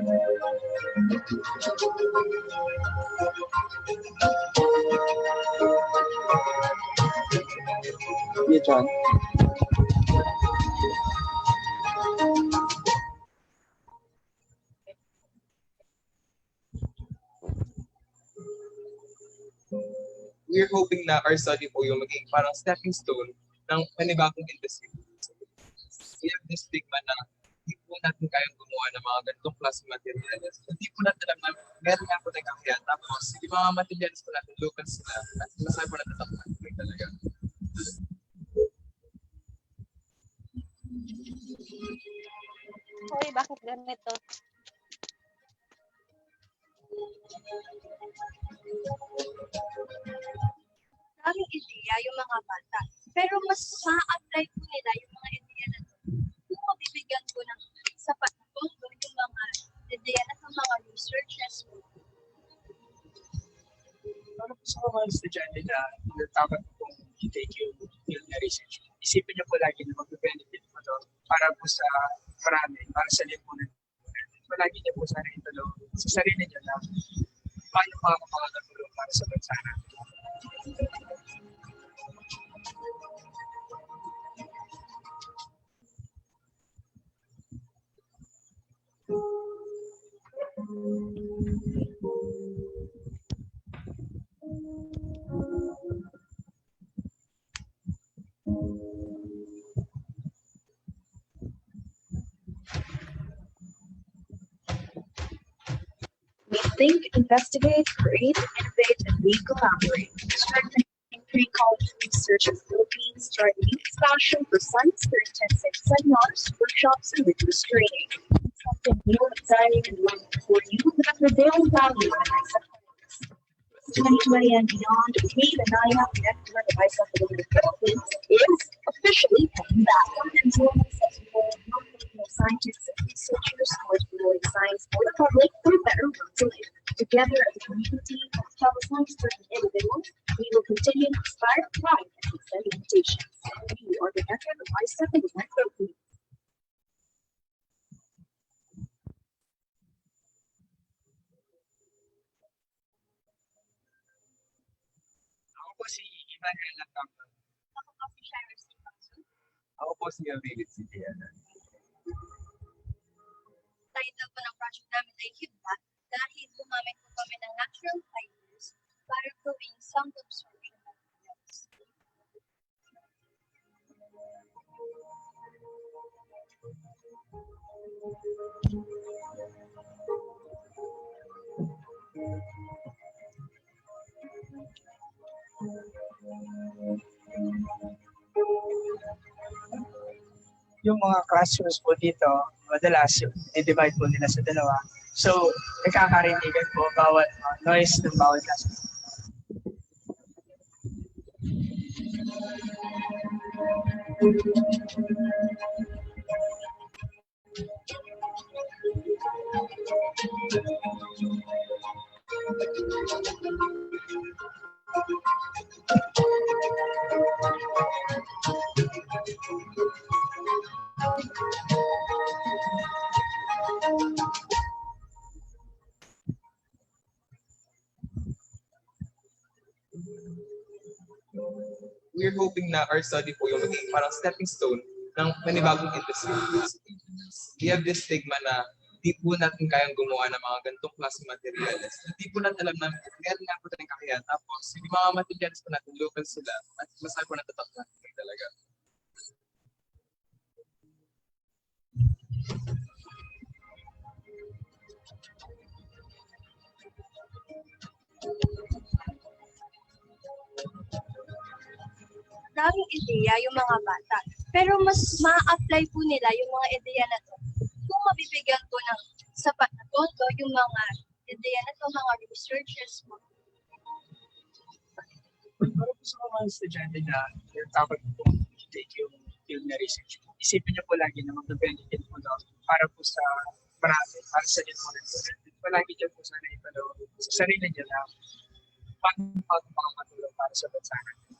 Yeah, John. We're hoping na our study po yung maging parang stepping stone ng panibagong industry. We have this stigma na hindi po natin kayang gumawa ng mga ganitong klase materials. Hindi po natin alam na meron nga po tayong kakayahan. Tapos, yung mga materials po natin, local sila. At masabi po natin ito talaga. Hoy, bakit ganito? Daming ideya yung mga bata. Pero mas ma-apply po nila yung mga ideya na to. Kung mabibigyan ko ng sapat na tondo yung mga ideya na sa mga researchers po. Para po sa mga estudyante na dapat kung i-take yung field na research, isipin niyo po lagi na mag-benefit mo to para po sa marami, para sa lipunan. Palagi niyo po sana ito sa sarili niyo na paano makakatulong para sa bansa natin. We think, investigate, create, innovate, and we collaborate. Strengthening pre-college research in the Philippines, driving youth passion for science through intensive seminars, workshops, and rigorous training. Something new, exciting, and learning for you with a prevailing value in ISEF Philippines. 2020 and beyond, we, the NIA Connector of ISEF Philippines, is officially coming back. Scientists and researchers who are promoting science for the public for a better world to live. Together as a community of fellow science-driven individuals, we will continue to inspire, thrive, and extend limitations. We are the network of ISEF and the Philippines. Ako po si E'van Relle Tongol. Ako po si Shaira Gozun. Ako po si Neil David Cayanan. Title po ng project namin ay HIBLA dahil gumamit po kami ng natural fibers para gawing sound absorption materials. Yung mga classrooms po dito, madalas i-divide po nila sa dalawa. So, nagkakarinigan po bawat noise ng bawat classroom. We're hoping na our study po yung maging parang stepping stone ng panibagong industry. We have this stigma na hindi po natin kayang gumawa ng mga ganitong klase materials. Hindi po natin alam na meron nga po tayong kakayahan. Tapos, yung mga materials po natin, local sila. At masabi po natin talaga. Daming ideya yung mga bata. Pero mas ma-apply po nila yung mga ideya na to. Kung mabibigyan ko ng sapat na tondo yung mga ideya na to, mga researchers mo. Para po sa mga estudyante na dapat kung i-take yung field na research, isipin niyo po lagi na mag-benefit mo para po sa marami, para sa lipunan po. Palagi niyo po sana ito sa sarili niyo na paano makakatulong para sa bansa natin.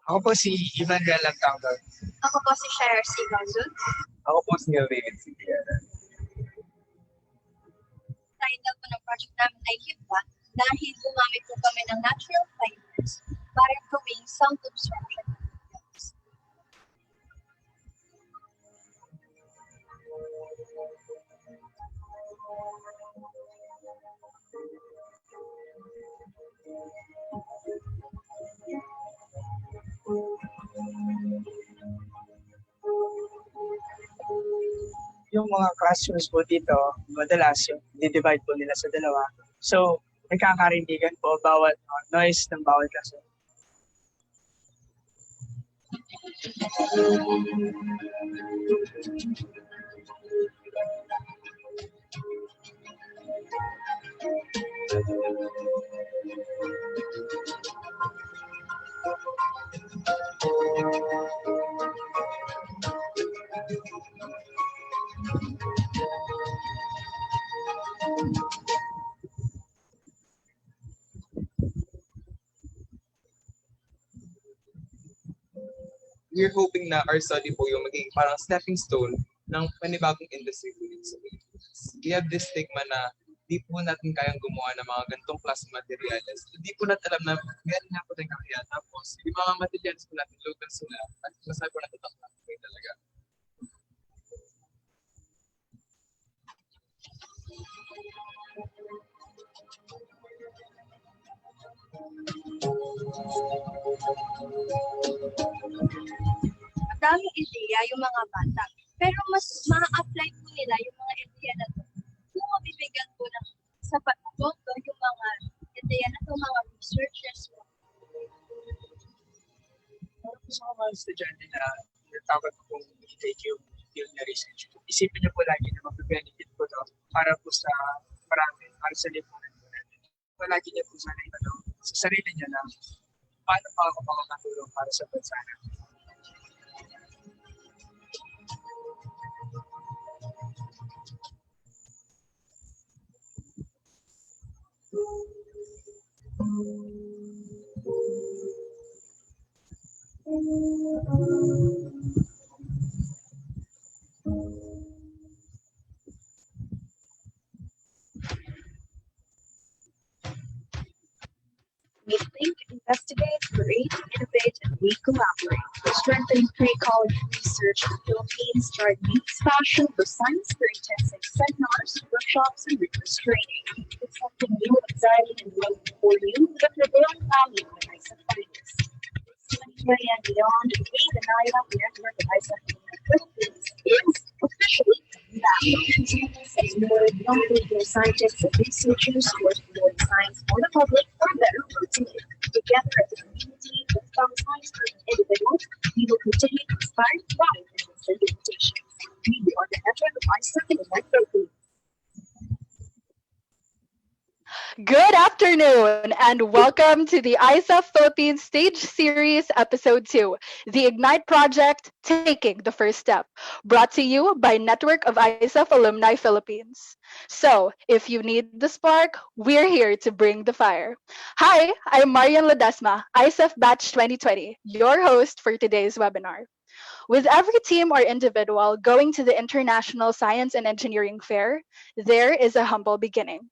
Ako po si E'van Relle Tongol. Ako po si Shaira Gozun. Ako po si Neil David Cayanan. Title po ng project namin ay HIBLA dahil gumamit po kami ng natural fibers para gawing sound obstruction. Yung mga classrooms po dito, madalas yung divide po nila sa dalawa. So, nagkakarindigan po bawat noise ng bawat classroom. We're hoping na our study po yung maging parang stepping stone ng panibagong industry po dito sa Pilipinas. We have this stigma na di po natin kayang gumawa ng mga ganitong klase materials. Di po natin alam na meron nga po tayong kaya. Tapos, yung mga materials po natin, local sila. At masabi po natin ito talaga. Madaming ideya yung mga bata, pero mas ma-apply po nila yung mga ideya na to kung mabibigyan po ng sapat na boto yung mga ideya na to, mga researchers po. Para po sa mga estudyante na dapat pong i-take yung field na research, isipin niyo po lagi na mag-benefit po to para po sa marami, para sa lipunan po natin. Palagi niyo po sana itanong sa sarili niyo na paano pa ako makakatulong para sa bansa natin. We think, investigate, create, innovate, and we collaborate. Strengthening pre-college research in the Philippines, driving passion for science through intensive seminars, workshops, and rigorous training. It's something new, exciting, and waiting for you with a prevailing value in ISEF Philippines. 2020 and beyond, we, the NIDA network of ISEF Philippines, is officially back. As more young leading scientists and researchers who are exploring science for the public for a better world together. Together as a community with some science-driven individuals, we will continue to inspire, thrive, and transcend limitations. We are the network of ISEF in the Philippines. Good afternoon and welcome to the ISEF Philippines Stage Series Episode 2, the Ignite Project, Taking the First Step, brought to you by Network of ISEF Alumni Philippines. So, if you need the spark, we're here to bring the fire. Hi, I'm Marian Ledesma, ISEF Batch 2020, your host for today's webinar. With every team or individual going to the International Science and Engineering Fair, there is a humble beginning.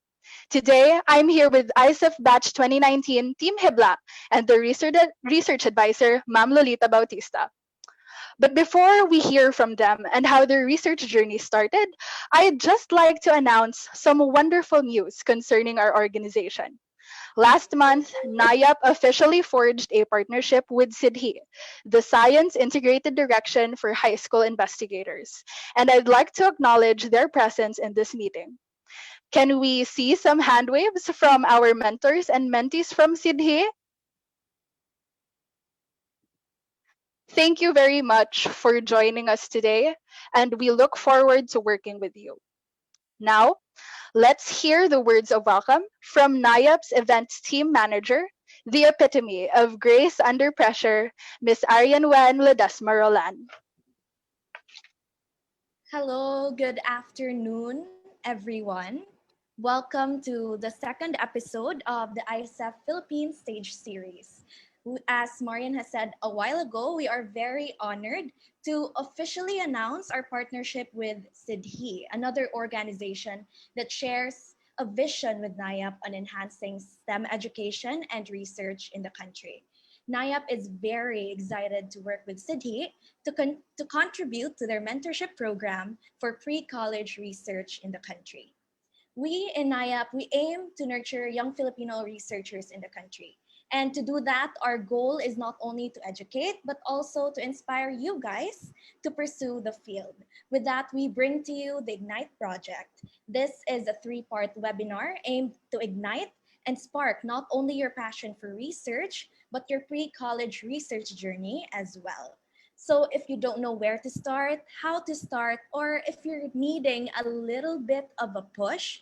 Today, I'm here with ISEF Batch 2019 Team HIBLA and the research advisor, Maám Lolita Bautista. But before we hear from them and how their research journey started, I'd just like to announce some wonderful news concerning our organization. Last month, NIAP officially forged a partnership with SIDHI, the Science Integrated Direction for High School Investigators, and I'd like to acknowledge their presence in this meeting. Can we see some hand waves from our mentors and mentees from SIDHI? Thank you very much for joining us today, and we look forward to working with you. Now, let's hear the words of welcome from NIAP's events team manager, the epitome of grace under pressure, Ms. E'van Relle Tongol. Hello, good afternoon, everyone. Welcome to the second episode of the ISEF Philippines Stage Series. As Marian has said a while ago, we are very honored to officially announce our partnership with SIDHI, another organization that shares a vision with NIAP on enhancing STEM education and research in the country. NIAP is very excited to work with SIDHI to contribute to their mentorship program for pre-college research in the country. We in NIAP, we aim to nurture young Filipino researchers in the country. And to do that, our goal is not only to educate, but also to inspire you guys to pursue the field. With that, we bring to you the Ignite Project. This is a three-part webinar aimed to ignite and spark not only your passion for research, but your pre-college research journey as well. So if you don't know where to start, how to start, or if you're needing a little bit of a push,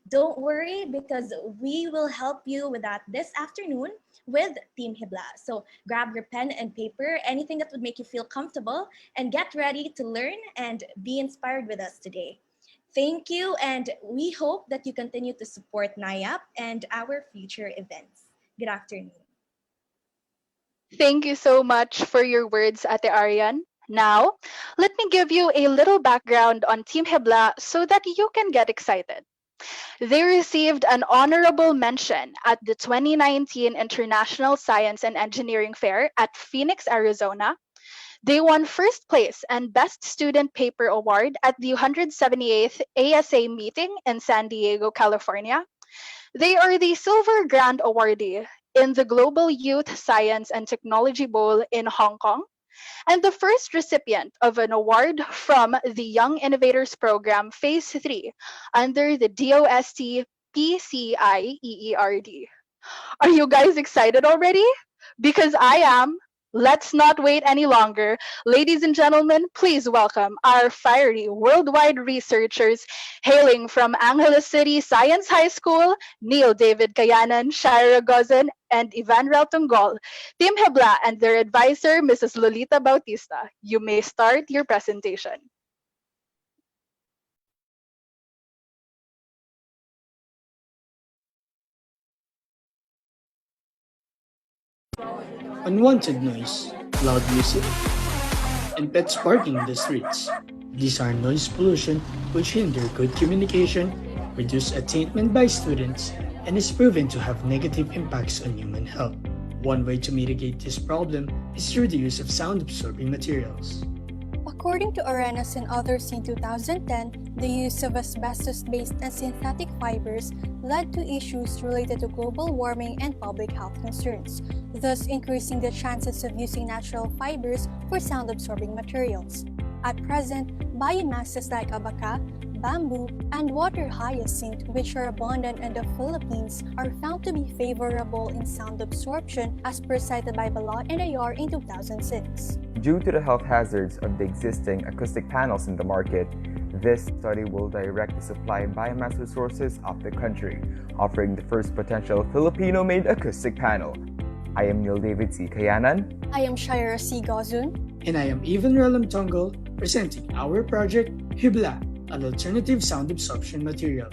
don't worry because we will help you with that this afternoon with Team HIBLA. So grab your pen and paper, anything that would make you feel comfortable, and get ready to learn and be inspired with us today. Thank you, and we hope that you continue to support NIAP and our future events. Good afternoon. Thank you so much for your words, Ate Arian. Now, let me give you a little background on Team Hibla so that you can get excited. They received an honorable mention at the 2019 International Science and Engineering Fair at Phoenix, Arizona. They won first place and Best Student Paper Award at the 178th ASA meeting in San Diego, California. They are the Silver Grand Awardee in the Global Youth Science and Technology Bowl in Hong Kong, and the first recipient of an award from the Young Innovators Program Phase 3 under the DOST PCIEERD. Are you guys excited already? Because I am. Let's not wait any longer. Ladies and gentlemen, please welcome our fiery worldwide researchers hailing from Angeles City Science High School, Neil David Cayanan, Shaira Gozun, and E'van Relle Tongol, Team HIBLA, and their advisor, Mrs. Lolita Bautista. You may start your presentation. Unwanted noise, loud music, and pets barking in the streets. These are noise pollution which hinder good communication, reduce attainment by students, and is proven to have negative impacts on human health. One way to mitigate this problem is through the use of sound-absorbing materials. According to Arenas and others in 2010, the use of asbestos-based and synthetic fibers led to issues related to global warming and public health concerns, thus increasing the chances of using natural fibers for sound-absorbing materials. At present, biomasses like abaca, bamboo, and water hyacinth, which are abundant in the Philippines, are found to be favorable in sound absorption as per cited by Balot and Ayar in 2006. Due to the health hazards of the existing acoustic panels in the market, this study will direct the supply biomass resources of the country, offering the first potential Filipino-made acoustic panel. I am Neil David Cayanan. I am Shaira Gozun. And I am E'van Relle Tongol, presenting our project, HIBLA, an alternative sound absorption material.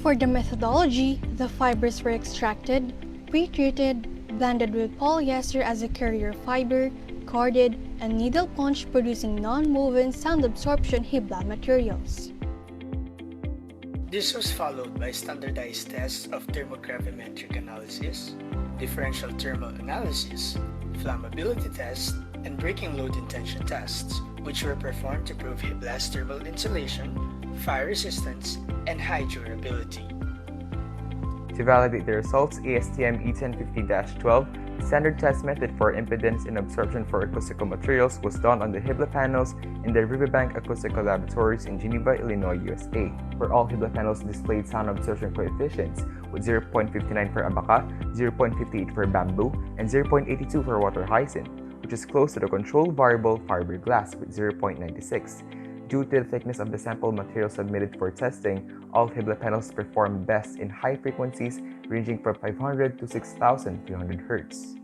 For the methodology, the fibers were extracted, pre-treated, blended with polyester as a carrier fiber, carded, and needle punched, producing non-woven sound absorption HIBLA materials. This was followed by standardized tests of thermogravimetric analysis, differential thermal analysis, flammability tests, and breaking load intention tests, which were performed to prove HIBLA's thermal insulation, fire resistance, and high durability. To validate the results, ASTM E1050-12, standard test method for impedance and absorption for acoustical materials, was done on the HIBLA panels in the Riverbank Acoustical Laboratories in Geneva, Illinois, USA, where all HIBLA panels displayed sound absorption coefficients with 0.59 for abaca, 0.58 for bamboo, and 0.82 for water hyacinth, which is close to the control variable fiberglass with 0.96. Due to the thickness of the sample material submitted for testing, all HIBLA panels perform best in high frequencies ranging from 500 to 6,300 Hz.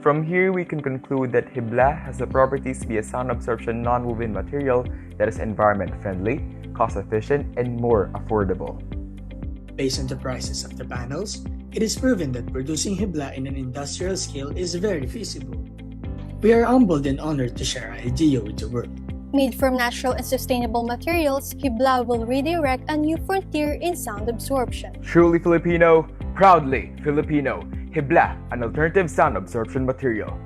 From here, we can conclude that HIBLA has the properties to be a sound absorption non-woven material that is environment friendly, cost-efficient, and more affordable. Based on the prices of the panels, it is proven that producing HIBLA in an industrial scale is very feasible. We are humbled and honored to share our idea with the world. Made from natural and sustainable materials, HIBLA will redirect a new frontier in sound absorption. Truly Filipino, proudly Filipino. HIBLA, an alternative sound absorption material.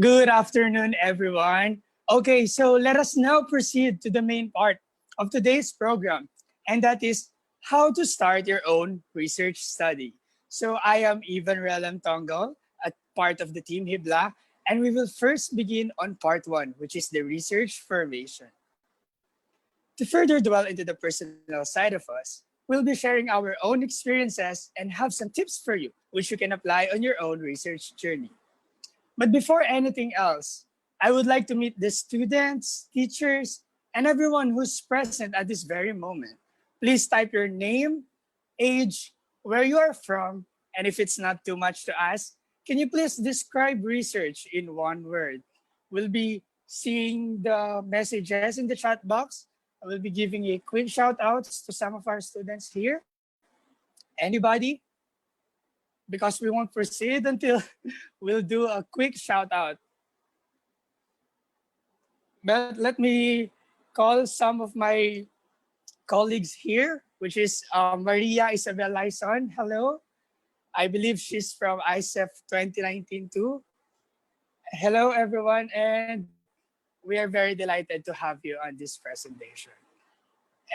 Good afternoon, everyone. Okay, so let us now proceed to the main part of today's program, and that is how to start your own research study. So I am E'van Relle Tongol, a part of the team HIBLA, and we will first begin on part one, which is the research formation. To further dwell into the personal side of us, we'll be sharing our own experiences and have some tips for you, which you can apply on your own research journey. But before anything else, I would like to meet the students, teachers, and everyone who's present at this very moment. Please type your name, age, where you are from, and if it's not too much to ask, can you please describe research in one word? We'll be seeing the messages in the chat box. I will be giving a quick shout outs to some of our students here. Anybody? Because we won't proceed until we'll do a quick shout out. But let me call some of my colleagues here, which is Maria Isabel Lyson. Hello. I believe she's from ISEF 2019 too. Hello, everyone. And we are very delighted to have you on this presentation.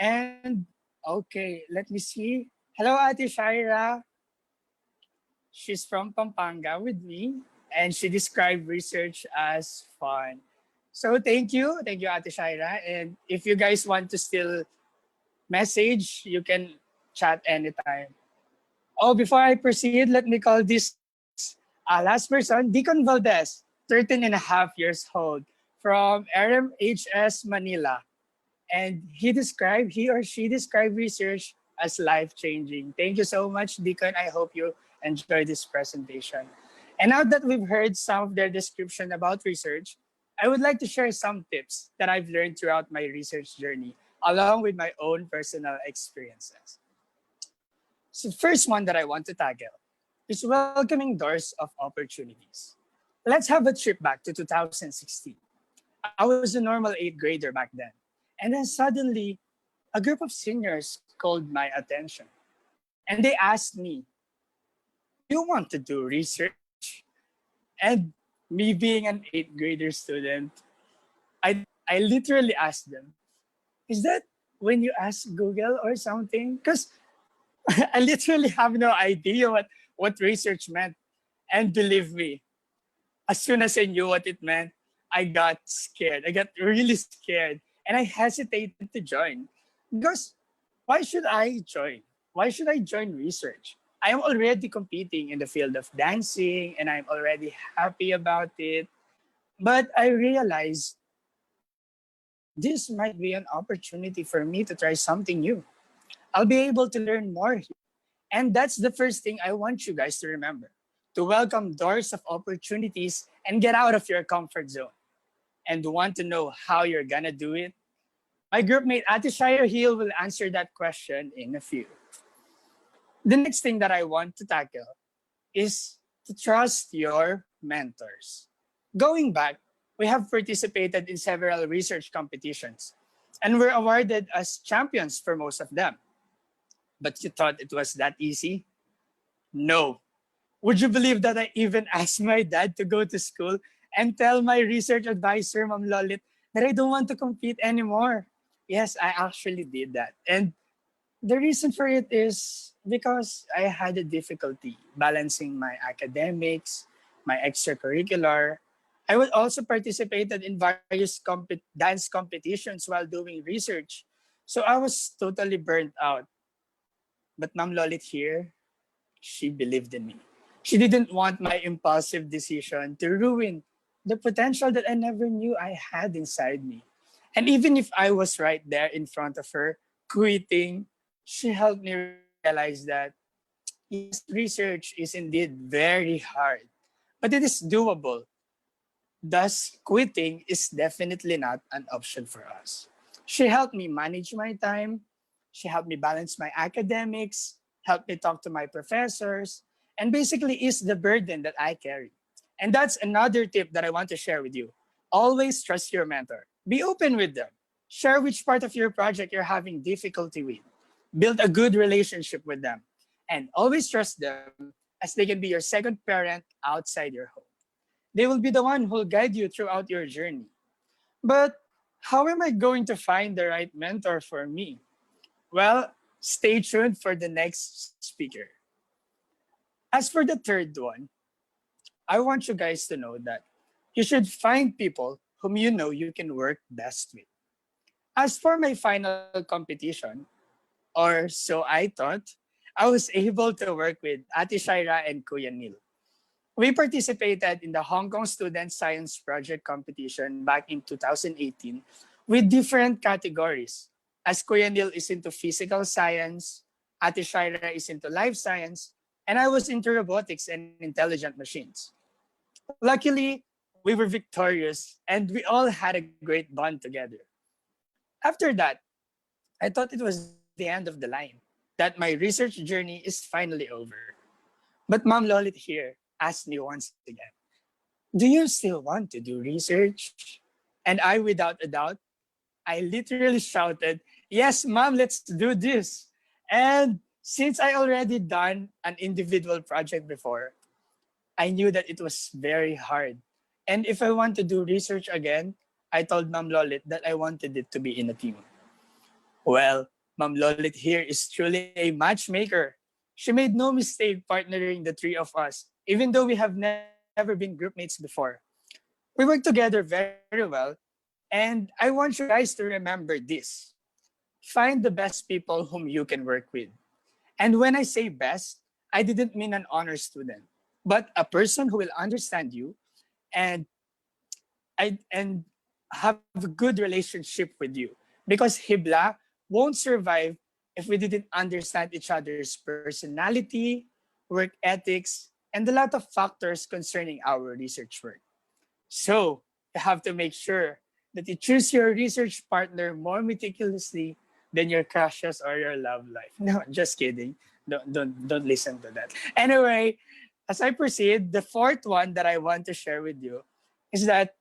And okay, let me see. Hello, Ate Shaira. She's from Pampanga with me, and she described research as fun. So thank you, Ate Shaira. And if you guys want to still message, you can chat anytime. Oh, before I proceed, let me call this last person, Deacon Valdez, 13 and a half years old, from RMHS Manila. And he or she described research as life-changing. Thank you so much, Deacon. I hope you enjoy this presentation. And now that we've heard some of their description about research, I would like to share some tips that I've learned throughout my research journey, along with my own personal experiences. So the first one that I want to tackle is welcoming doors of opportunities. Let's have a trip back to 2016. I was a normal 8th grader back then. And then suddenly, a group of seniors called my attention. And they asked me, do you want to do research? And me being an 8th grader student, I literally asked them, is that when you ask Google or something? Because I literally have no idea what research meant. And believe me, as soon as I knew what it meant, I got scared. I got really scared. And I hesitated to join. Because why should I join? Why should I join research? I am already competing in the field of dancing and I'm already happy about it. But I realized this might be an opportunity for me to try something new. I'll be able to learn more here. And that's the first thing I want you guys to remember, to welcome doors of opportunities and get out of your comfort zone. And want to know how you're gonna do it? My groupmate Ate Shaira Hill will answer that question in a few. The next thing that I want to tackle is to trust your mentors. Going back, we have participated in several research competitions and were awarded as champions for most of them. But you thought it was that easy? No. Would you believe that I even asked my dad to go to school and tell my research advisor, Maám Lolit, that I don't want to compete anymore? Yes, I actually did that. And the reason for it is because I had a difficulty balancing my academics, my extracurricular. I would also participated in various dance competitions while doing research. So I was totally burnt out. But Ma'am Lolit here, she believed in me. She didn't want my impulsive decision to ruin the potential that I never knew I had inside me. And even if I was right there in front of her, quitting, she helped me realize that yes, research is indeed very hard, but it is doable. Thus, quitting is definitely not an option for us. She helped me manage my time. She helped me balance my academics, helped me talk to my professors, and basically ease the burden that I carry. And that's another tip that I want to share with you. Always trust your mentor. Be open with them. Share which part of your project you're having difficulty with. Build a good relationship with them. And always trust them as they can be your second parent outside your home. They will be the one who will guide you throughout your journey. But how am I going to find the right mentor for me? Well, stay tuned for the next speaker. As for the third one, I want you guys to know that you should find people whom you know you can work best with. As for my final competition, or so I thought, I was able to work with Ate Shaira and Kuya Neil. We participated in the Hong Kong Student Science Project competition back in 2018 with different categories. As Kuya Neil is into physical science, Ate Shaira is into life science, and I was into robotics and intelligent machines. Luckily, we were victorious and we all had a great bond together. After that, I thought it was the end of the line, that my research journey is finally over. But Ma'am Lolit here asked me once again, do you still want to do research? And I, without a doubt, I literally shouted, yes, ma'am, let's do this. And since I already done an individual project before, I knew that it was very hard. And if I want to do research again, I told Ma'am Lolit that I wanted it to be in a team. Well, Ma'am Lolit here is truly a matchmaker. She made no mistake partnering the three of us, even though we have never been groupmates before. We work together very well, and I want you guys to remember this. Find the best people whom you can work with. And when I say best, I didn't mean an honor student, but a person who will understand you and and have a good relationship with you. Because HIBLA won't survive if we didn't understand each other's personality, work ethics, and a lot of factors concerning our research work. So you have to make sure that you choose your research partner more meticulously than your crushes or your love life. No, just kidding. Don't listen to that. Anyway, as I proceed, the fourth one that I want to share with you is that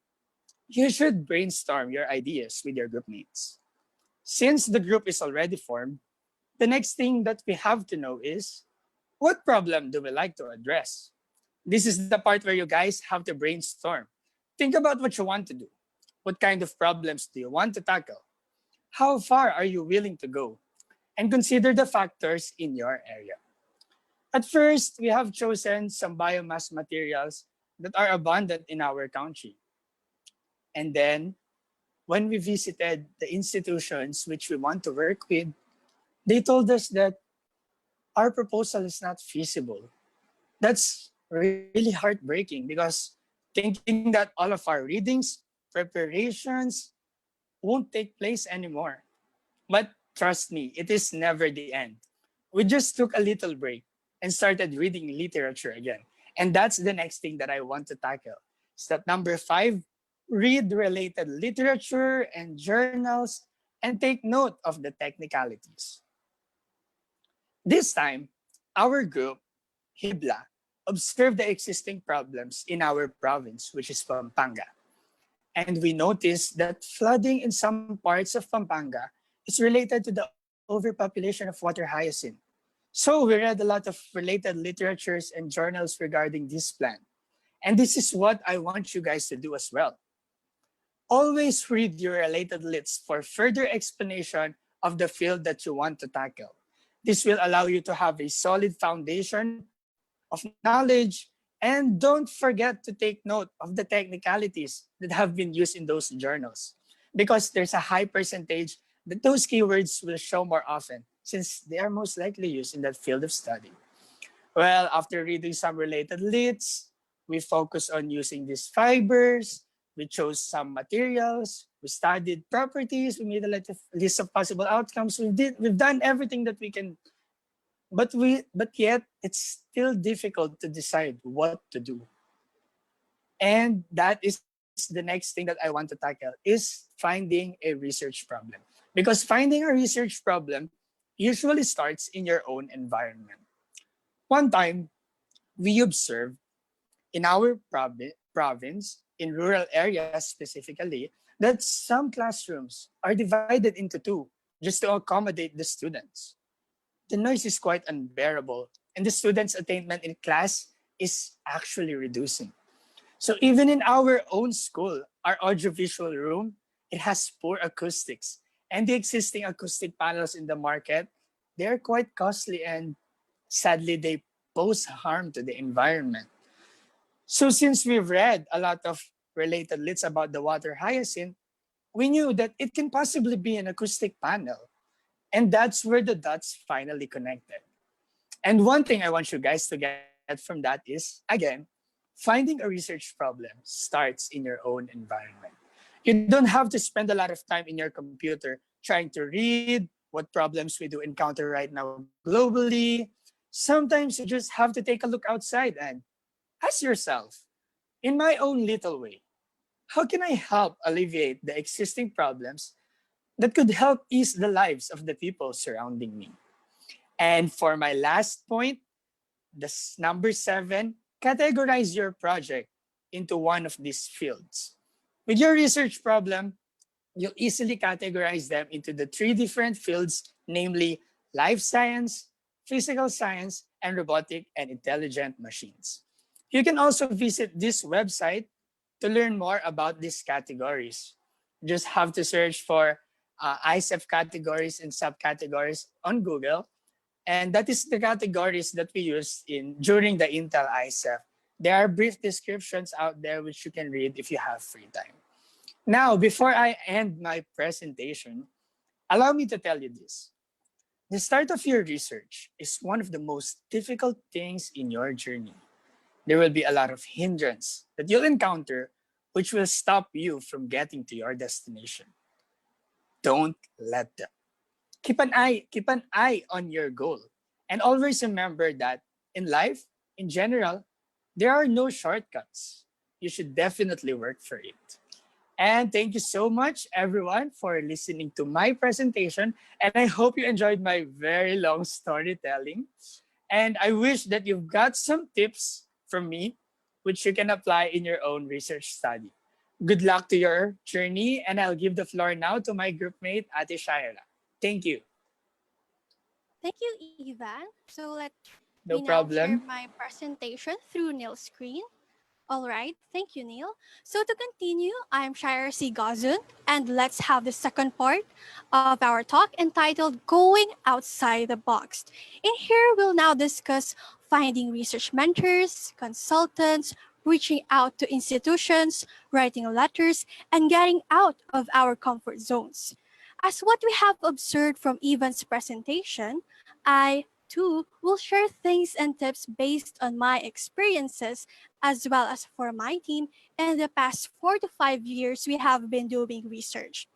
you should brainstorm your ideas with your group mates. Since the group is already formed, the next thing that we have to know is what problem do we like to address? This is the part where you guys have to brainstorm. Think about what you want to do. What kind of problems do you want to tackle? How far are you willing to go? And consider the factors in your area. At first, we have chosen some biomass materials that are abundant in our country. And then, when we visited the institutions which we want to work with, they told us that our proposal is not feasible. That's really heartbreaking because thinking that all of our readings, preparations won't take place anymore. But trust me, it is never the end. We just took a little break and started reading literature again. And that's the next thing that I want to tackle. Step number 5, read related literature and journals and take note of the technicalities. This time, our group, HIBLA, observed the existing problems in our province, which is Pampanga. And we noticed that flooding in some parts of Pampanga is related to the overpopulation of water hyacinth. So we read a lot of related literatures and journals regarding this plant. And this is what I want you guys to do as well. Always read your related lists for further explanation of the field that you want to tackle. This will allow you to have a solid foundation of knowledge, and don't forget to take note of the technicalities that have been used in those journals, because there's a high percentage that those keywords will show more often since they are most likely used in that field of study. Well, after reading some related lists, we focused on using these fibers, we chose some materials, we studied properties, we made a list of possible outcomes. We've done everything that we can, but yet it's still difficult to decide what to do. And that is the next thing that I want to tackle is finding a research problem. Because finding a research problem usually starts in your own environment. One time, we observed in our province, in rural areas specifically, that some classrooms are divided into two just to accommodate the students. The noise is quite unbearable, and the students' attainment in class is actually reducing. So even in our own school, our audiovisual room, it has poor acoustics. And the existing acoustic panels in the market, they're quite costly and sadly they pose harm to the environment. So since we've read a lot of related lists about the water hyacinth, we knew that it can possibly be an acoustic panel. And that's where the dots finally connected. And one thing I want you guys to get from that is, again, finding a research problem starts in your own environment. You don't have to spend a lot of time in your computer trying to read what problems we do encounter right now globally. Sometimes you just have to take a look outside and ask yourself, in my own little way, how can I help alleviate the existing problems that could help ease the lives of the people surrounding me? And for my last point, this number 7, categorize your project into one of these fields. With your research problem, you'll easily categorize them into the 3 different fields, namely life science, physical science, and robotic and intelligent machines. You can also visit this website to learn more about these categories. You just have to search for ISEF categories and subcategories on Google. And that is the categories that we use during the Intel ISEF. There are brief descriptions out there which you can read if you have free time. Now, before I end my presentation, allow me to tell you this. The start of your research is one of the most difficult things in your journey. There will be a lot of hindrance that you'll encounter which will stop you from getting to your destination. Don't let them. Keep an eye on your goal. And always remember that in life, in general, there are no shortcuts. You should definitely work for it. And thank you so much, everyone, for listening to my presentation. And I hope you enjoyed my very long storytelling. And I wish that you've got some tips from me, which you can apply in your own research study. Good luck to your journey, and I'll give the floor now to my groupmate, Ate Shaira. Thank you. Thank you, Evan. So let No me now share problem. my presentation through Neil's screen. All right, thank you, Neil. So to continue, I'm Shaira Gozun, and let's have the second part of our talk entitled Going Outside the Box. In here, we'll now discuss finding research mentors, consultants, reaching out to institutions, writing letters, and getting out of our comfort zones. As what we have observed from Evan's presentation, I 2 will share things and tips based on my experiences as well as for my team in the past 4 to 5 years we have been doing research.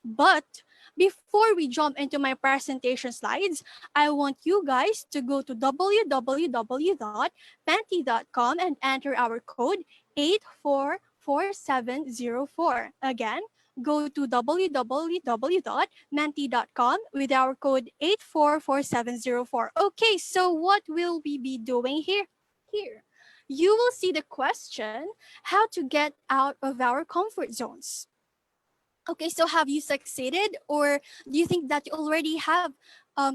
But before we jump into my presentation slides, I want you guys to go to www.menti.com and enter our code 844704. Again, go to www.menti.com with our code 844704. Okay, so what will we be doing here? Here, you will see the question, how to get out of our comfort zones. Okay, so have you succeeded, or do you think that you already have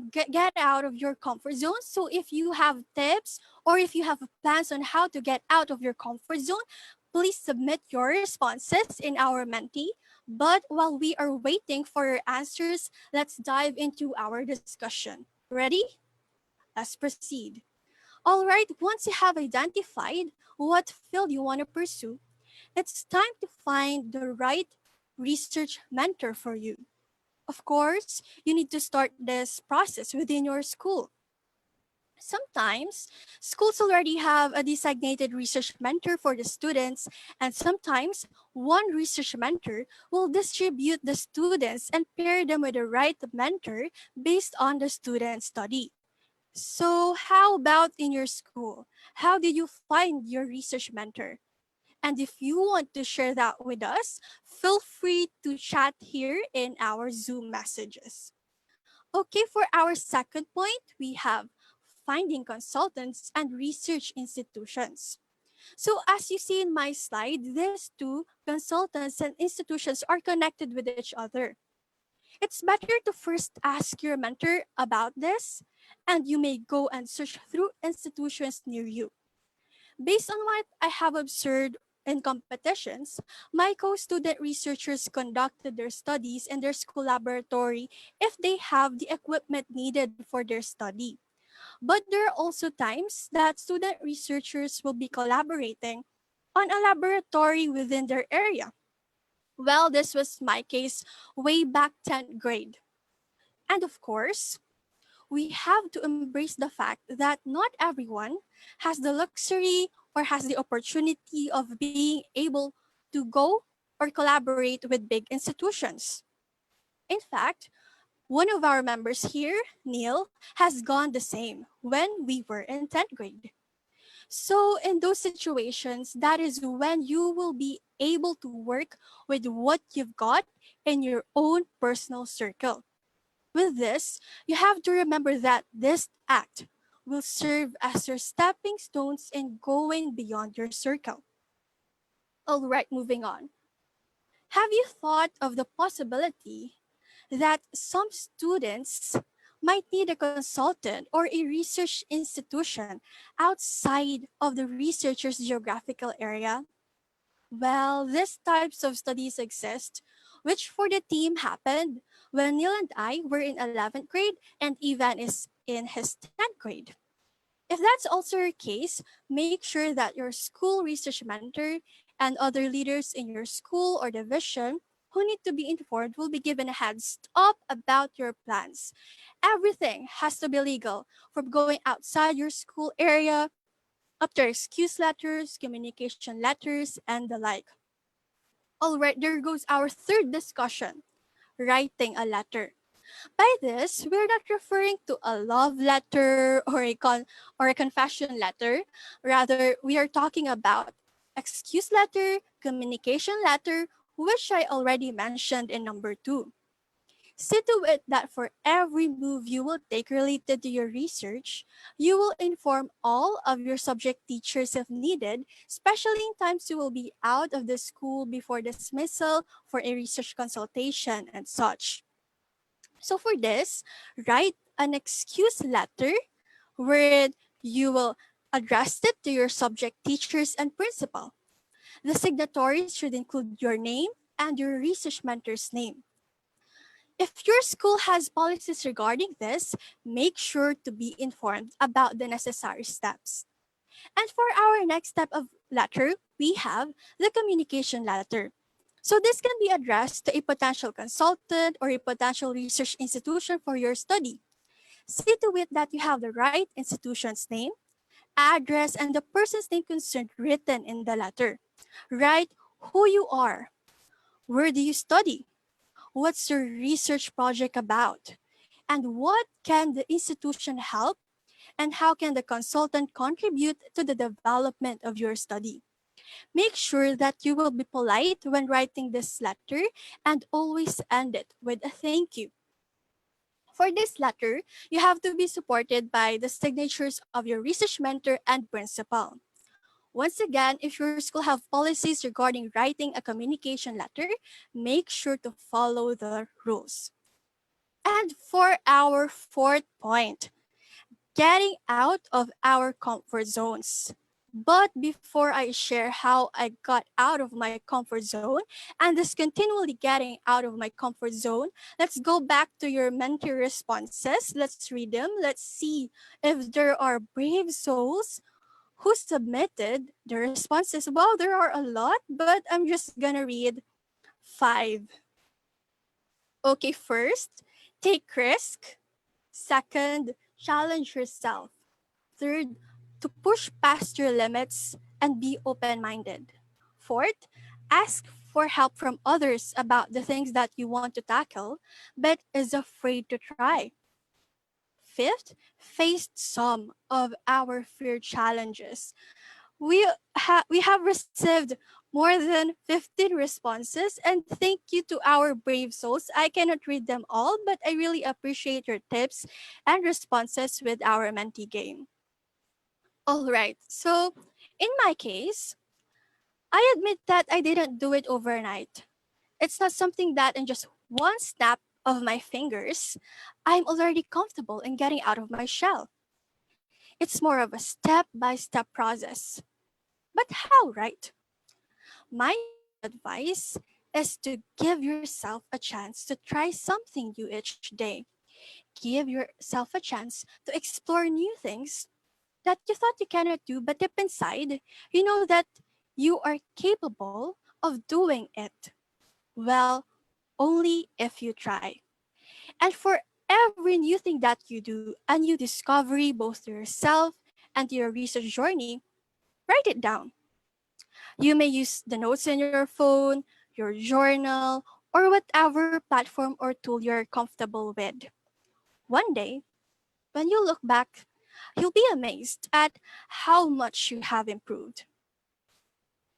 get out of your comfort zone? So if you have tips or if you have plans on how to get out of your comfort zone, please submit your responses in our Menti. But while we are waiting for your answers, let's dive into our discussion. Ready? Let's proceed. All right, once you have identified what field you want to pursue, it's time to find the right research mentor for you. Of course, you need to start this process within your school. Sometimes schools already have a designated research mentor for the students, and sometimes one research mentor will distribute the students and pair them with the right mentor based on the student's study. So, how about in your school? How did you find your research mentor? And if you want to share that with us, feel free to chat here in our Zoom messages. Okay, for our second point, we have finding consultants and research institutions. So as you see in my slide, these two consultants and institutions are connected with each other. It's better to first ask your mentor about this, and you may go and search through institutions near you. Based on what I have observed in competitions, my co-student researchers conducted their studies in their school laboratory if they have the equipment needed for their study. But there are also times that student researchers will be collaborating on a laboratory within their area. Well, this was my case way back 10th grade. And of course, we have to embrace the fact that not everyone has the luxury or has the opportunity of being able to go or collaborate with big institutions. In fact, one of our members here, Neil, has gone the same when we were in 10th grade. So, in those situations, that is when you will be able to work with what you've got in your own personal circle. With this, you have to remember that this act will serve as your stepping stones in going beyond your circle. All right, moving on. Have you thought of the possibility that some students might need a consultant or a research institution outside of the researcher's geographical area? Well, these types of studies exist, which for the team happened when Neil and I were in 11th grade and Evan is in his 10th grade. If that's also your case, make sure that your school research mentor and other leaders in your school or division who need to be informed will be given a heads up about your plans. Everything has to be legal, from going outside your school area up to excuse letters, communication letters, and the like. All right, there goes our third discussion, writing a letter. By this, we're not referring to a love letter or a confession letter. Rather, we are talking about excuse letter, communication letter, which I already mentioned in number 2. See to it that for every move you will take related to your research, you will inform all of your subject teachers if needed, especially in times you will be out of the school before dismissal for a research consultation and such. So for this, write an excuse letter where you will address it to your subject teachers and principal. The signatories should include your name and your research mentor's name. If your school has policies regarding this, make sure to be informed about the necessary steps. And for our next step of letter, we have the communication letter. So this can be addressed to a potential consultant or a potential research institution for your study. See to it that you have the right institution's name, address, and the person's name concerned written in the letter. Write who you are, where do you study, what's your research project about, and what can the institution help, and how can the consultant contribute to the development of your study. Make sure that you will be polite when writing this letter and always end it with a thank you. For this letter, you have to be supported by the signatures of your research mentor and principal. Once again, if your school have policies regarding writing a communication letter, make sure to follow the rules. And for our fourth point, getting out of our comfort zones. But before I share how I got out of my comfort zone and this continually getting out of my comfort zone, let's go back to your mentee responses. Let's read them. Let's see if there are brave souls who submitted the responses. Well, there are a lot, but I'm just gonna read 5. Okay, first, take risk. Second, challenge yourself. Third, to push past your limits and be open minded. Fourth, ask for help from others about the things that you want to tackle but is afraid to try. Fifth, face some of our fear challenges. We have received more than 15 responses, and thank you to our brave souls. I cannot read them all, but I really appreciate your tips and responses with our mentee game. All right. So, in my case, I admit that I didn't do it overnight. It's not something that in just one snap of my fingers, I'm already comfortable in getting out of my shell. It's more of a step by step process. But how, right? My advice is to give yourself a chance to try something new each day. Give yourself a chance to explore new things that you thought you cannot do, but deep inside, you know that you are capable of doing it. Well, only if you try. And for every new thing that you do, a new discovery both to yourself and to your research journey, write it down. You may use the notes in your phone, your journal, or whatever platform or tool you're comfortable with. One day, when you look back, you'll be amazed at how much you have improved.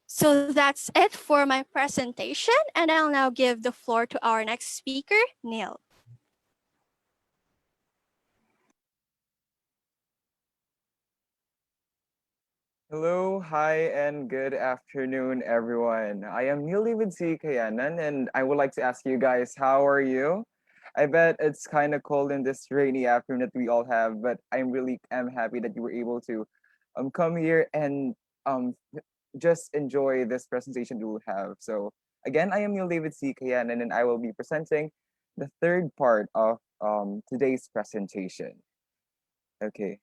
So that's it for my presentation, and I'll now give the floor to our next speaker, Neil. Hello, hi, and good afternoon, everyone. I am Neil David Cayanan, and I would like to ask you guys, how are you? I bet it's kind of cold in this rainy afternoon that we all have, but I'm really am happy that you were able to come here and um just enjoy this presentation we will have. So again, I am Neil David Cayanan, and I will be presenting the third part of today's presentation. Okay.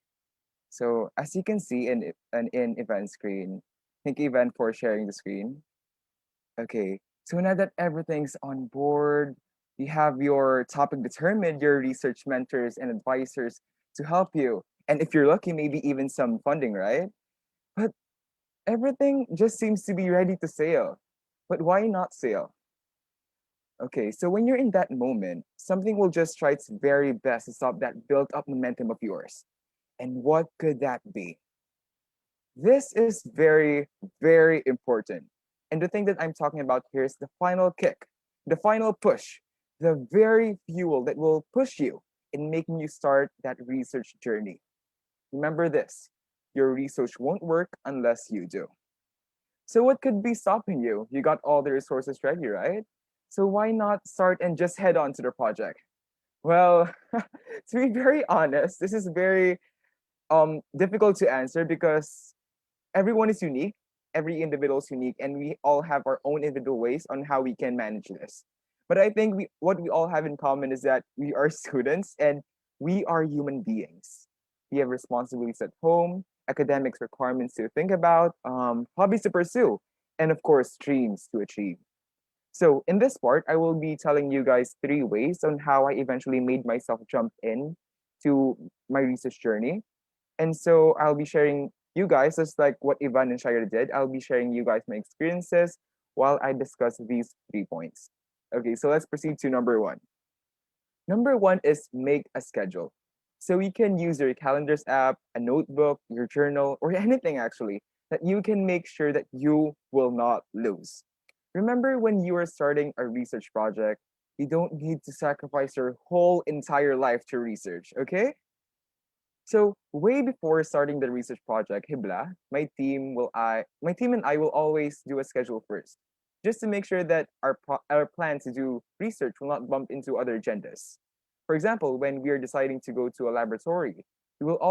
So as you can see in event screen, thank you, Evan, for sharing the screen. Okay, so now that everything's on board, you have your topic determined, your research mentors and advisors to help you. And if you're lucky, maybe even some funding, right? But everything just seems to be ready to sail. But why not sail? Okay, so when you're in that moment, something will just try its very best to stop that built up momentum of yours. And what could that be? This is very, very important. And the thing that I'm talking about here is the final kick, the final push, the very fuel that will push you in making you start that research journey. Remember this, your research won't work unless you do. So what could be stopping you? You got all the resources ready, right? So why not start and just head on to the project? Well, to be very honest, this is very difficult to answer because everyone is unique, every individual is unique, and we all have our own individual ways on how we can manage this. But I think what we all have in common is that we are students and we are human beings. We have responsibilities at home, academics requirements to think about, hobbies to pursue, and of course, dreams to achieve. So in this part, I will be telling you guys 3 ways on how I eventually made myself jump in to my research journey. And so I'll be sharing you guys, just like what E'van and Shaira did, I'll be sharing you guys my experiences while I discuss these 3 points. Okay, so let's proceed to number one. Number one is make a schedule. So you can use your calendars app, a notebook, your journal, or anything actually that you can make sure that you will not lose. Remember when you are starting a research project, you don't need to sacrifice your whole entire life to research, okay? So way before starting the research project, HIBLA, my team and I will always do a schedule first, just to make sure that our plan to do research will not bump into other agendas. For example, when we are deciding to go to a laboratory, we will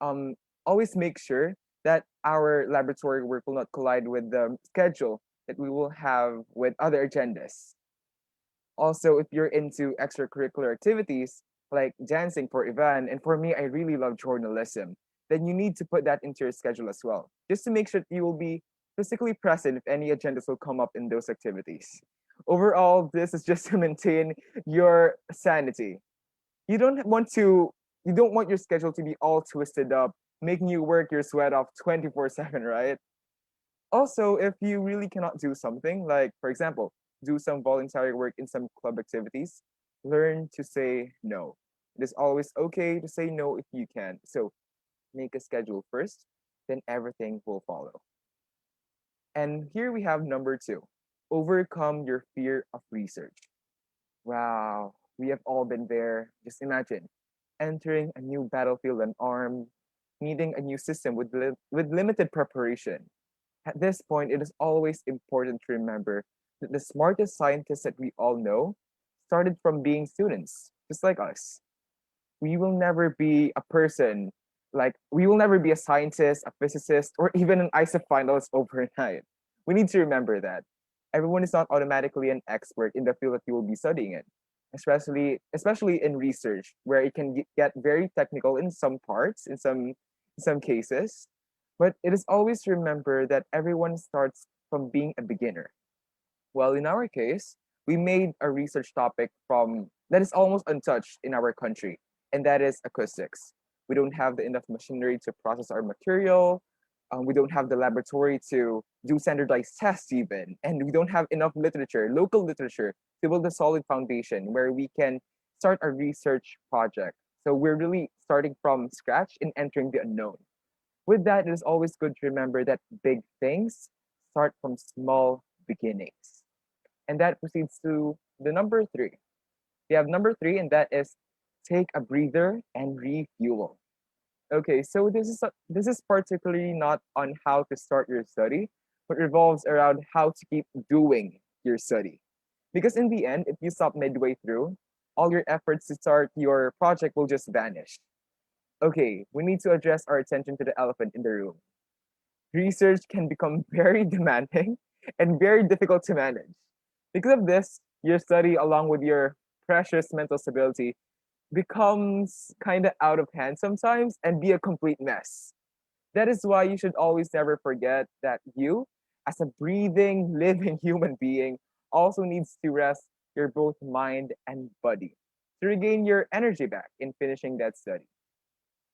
um always make sure that our laboratory work will not collide with the schedule that we will have with other agendas. Also, if you're into extracurricular activities like dancing for E'van, and for me, I really love journalism, then you need to put that into your schedule as well, just to make sure that you will be physically present if any agendas will come up in those activities. Overall, this is just to maintain your sanity. You don't want to, you don't want your schedule to be all twisted up, making you work your sweat off 24/7, right? Also, if you really cannot do something, like for example, do some voluntary work in some club activities, learn to say no. It is always okay to say no if you can. So make a schedule first, then everything will follow. And here we have number two, overcome your fear of research. Wow, we have all been there. Just imagine entering a new battlefield unarmed, meeting a new system with, with limited preparation. At this point, it is always important to remember that the smartest scientists that we all know started from being students, just like us. We will never be a person, like, we will never be a scientist, a physicist, or even an ISEF finalist overnight. We need to remember that. Everyone is not automatically an expert in the field that you will be studying in, especially in research, where it can get very technical in some parts, in some cases. But it is always to remember that everyone starts from being a beginner. Well, in our case, we made a research topic from that is almost untouched in our country, and that is acoustics. We don't have the enough machinery to process our material. We don't have the laboratory to do standardized tests even, and we don't have enough literature, local literature, to build a solid foundation where we can start a research project. So we're really starting from scratch and entering the unknown. With that, it is always good to remember that big things start from small beginnings. And that proceeds to the number three. We have number three, and that is take a breather and refuel. Okay, so this is particularly not on how to start your study, but revolves around how to keep doing your study. Because in the end, if you stop midway through, all your efforts to start your project will just vanish. Okay, we need to address our attention to the elephant in the room. Research can become very demanding and very difficult to manage. Because of this, your study, along with your precious mental stability, becomes kind of out of hand sometimes and be a complete mess. That is why you should always never forget that you, as a breathing, living human being, also needs to rest your both mind and body to regain your energy back in finishing that study.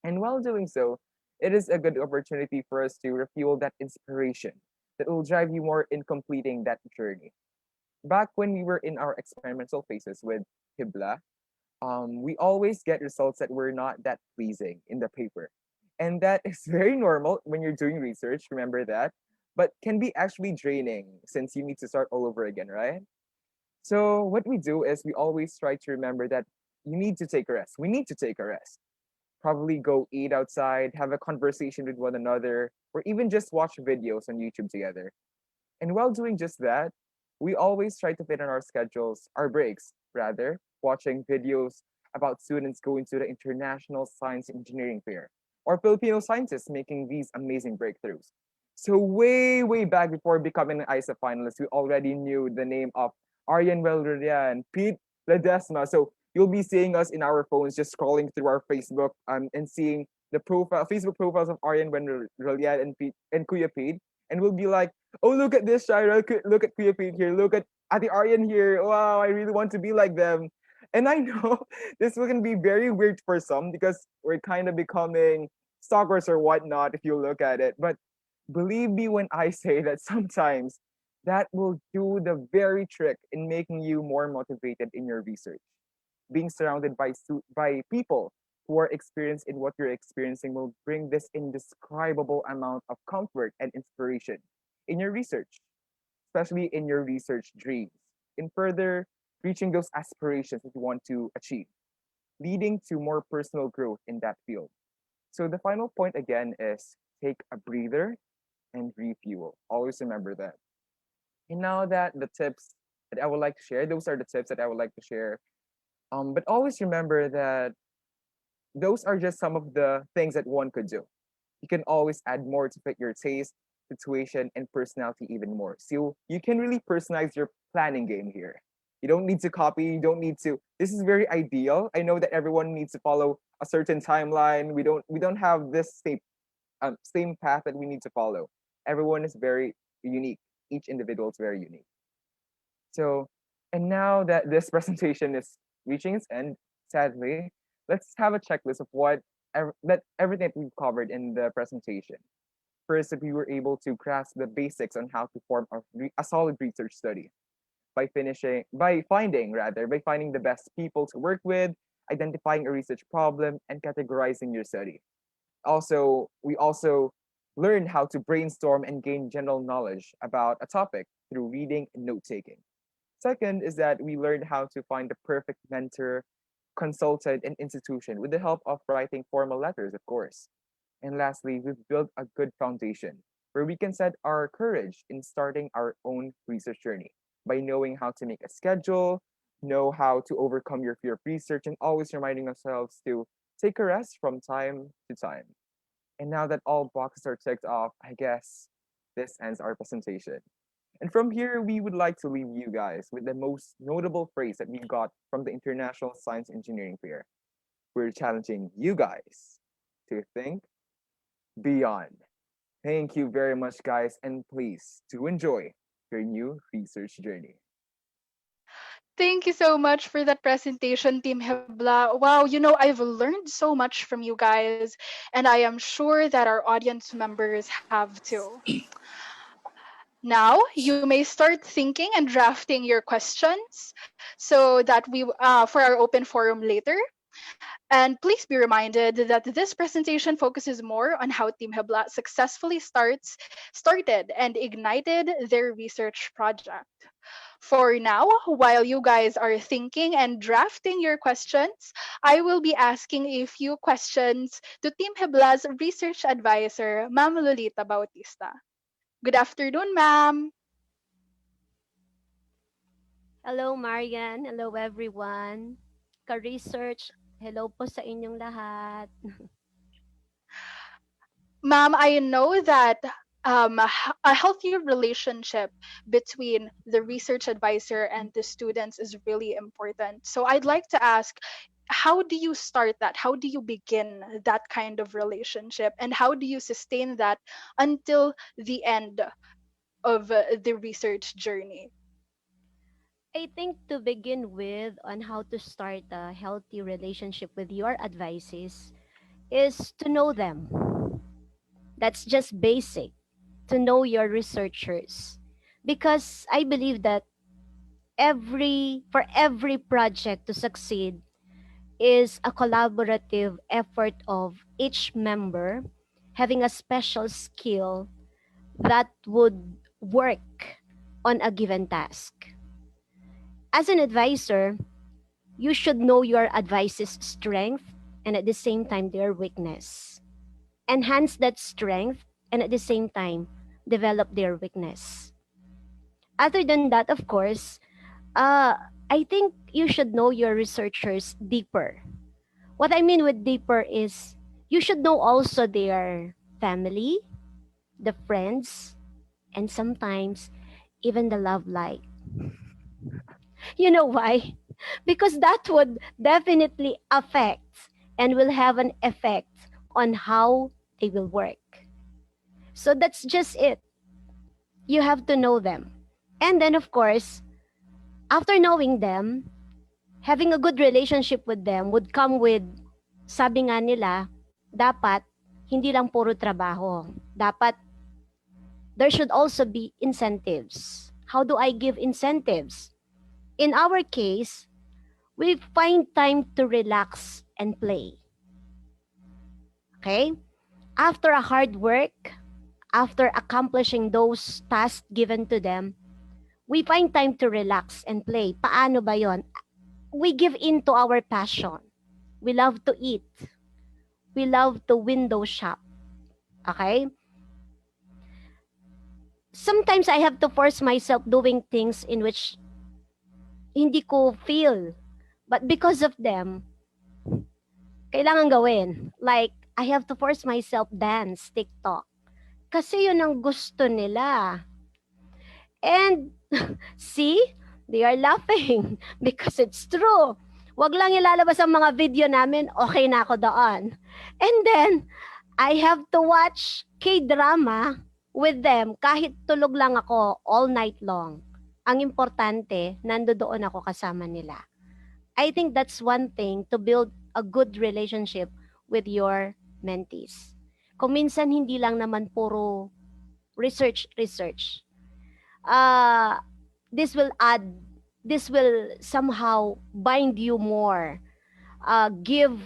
And while doing so, it is a good opportunity for us to refuel that inspiration that will drive you more in completing that journey. Back when we were in our experimental phases with HIBLA, we always get results that were not that pleasing in the paper. And that is very normal when you're doing research, remember that, but can be actually draining since you need to start all over again, right? So what we do is we always try to remember that you need to take a rest. We need to take a rest. Probably go eat outside, have a conversation with one another, or even just watch videos on YouTube together. And while doing just that, we always try to fit in our schedules, our breaks, rather, watching videos about students going to the International Science Engineering Fair, or Filipino scientists making these amazing breakthroughs. So way back before becoming an ISEF finalist, we already knew the name of E'van Relle Tongol and Pete Ledesma. So you'll be seeing us in our phones just scrolling through our Facebook and seeing the Facebook profiles of E'van Relle and Pete and Kuya Pete. And we'll be like, oh, look at this, Shaira. Look at Kuya Pete here. Look at Ate Aryan here. Wow, I really want to be like them. And I know this can be very weird for some because we're kind of becoming stalkers or whatnot if you look at it. But believe me when I say that sometimes that will do the very trick in making you more motivated in your research. Being surrounded by people who are experienced in what you're experiencing will bring this indescribable amount of comfort and inspiration in your research, especially in your research dreams, in further reaching those aspirations that you want to achieve, leading to more personal growth in that field. So the final point again is take a breather and refuel. Always remember that. And now that the tips that I would like to share, those are the tips that I would like to share. But always remember that those are just some of the things that one could do. You can always add more to fit your taste, situation, and personality even more. So you can really personalize your planning game here. You don't need to copy, you don't need to. This is very ideal. I know that everyone needs to follow a certain timeline. We don't have this same path that we need to follow. Everyone is very unique. Each individual is very unique. So, and now that this presentation is reaching its end, sadly, let's have a checklist of everything that we've covered in the presentation. First, if we were able to grasp the basics on how to form a solid research study by finding the best people to work with, identifying a research problem, and categorizing your study. We also learned how to brainstorm and gain general knowledge about a topic through reading and note taking. Second is that we learned how to find the perfect mentor, consultant, and institution with the help of writing formal letters, of course. And lastly, we've built a good foundation where we can set our courage in starting our own research journey by knowing how to make a schedule, know how to overcome your fear of research, and always reminding ourselves to take a rest from time to time. And now that all boxes are ticked off, I guess this ends our presentation. And from here, we would like to leave you guys with the most notable phrase that we got from the International Science Engineering Fair. We're challenging you guys to think beyond. Thank you very much, guys, and please do enjoy your new research journey. Thank you so much for that presentation, Team Hibla. Wow, I've learned so much from you guys, and I am sure that our audience members have too. Now, you may start thinking and drafting your questions so that for our open forum later. And please be reminded that this presentation focuses more on how Team Hibla successfully started and ignited their research project. For now, while you guys are thinking and drafting your questions, I will be asking a few questions to Team Hibla's research advisor, Maám Lolita Bautista. Good afternoon, ma'am. Hello, Marian. Hello, everyone. Ka-research, hello po sa inyong lahat. Ma'am, I know that a healthy relationship between the research advisor and the students is really important. So I'd like to ask, how do you start that? How do you begin that kind of relationship? And how do you sustain that until the end of the research journey? I think to begin with on how to start a healthy relationship with your advices is to know them. That's just basic, to know your researchers. Because I believe that for every project to succeed is a collaborative effort of each member having a special skill that would work on a given task. As an advisor, you should know your advice's strength and at the same time their weakness. Enhance that strength and at the same time develop their weakness. Other than that, of course, uh, I think you should know your researchers deeper. What I mean with deeper is you should know also their family, the friends, and sometimes even the love life. You know why? Because that would definitely affect and will have an effect on how they will work. So that's just it. You have to know them. And then, of course, after knowing them, having a good relationship with them would come with, sabi nga nila, dapat hindi lang puro trabaho. Dapat there should also be incentives. How do I give incentives? In our case, we find time to relax and play. Okay? After a hard work, after accomplishing those tasks given to them, we find time to relax and play. Paano ba yon? We give in to our passion. We love to eat. We love to window shop. Okay? Sometimes I have to force myself doing things in which hindi ko feel. But because of them, kailangan gawin. Like, I have to force myself dance, TikTok. Kasi yun ang gusto nila. And see, they are laughing because it's true. Wag lang ilalabas ang mga video namin, okay na ako doon. And then, I have to watch K-drama with them kahit tulog lang ako all night long. Ang importante, nandoon ako kasama nila. I think that's one thing to build a good relationship with your mentees. Kung minsan hindi lang naman puro research. This will somehow bind you more. You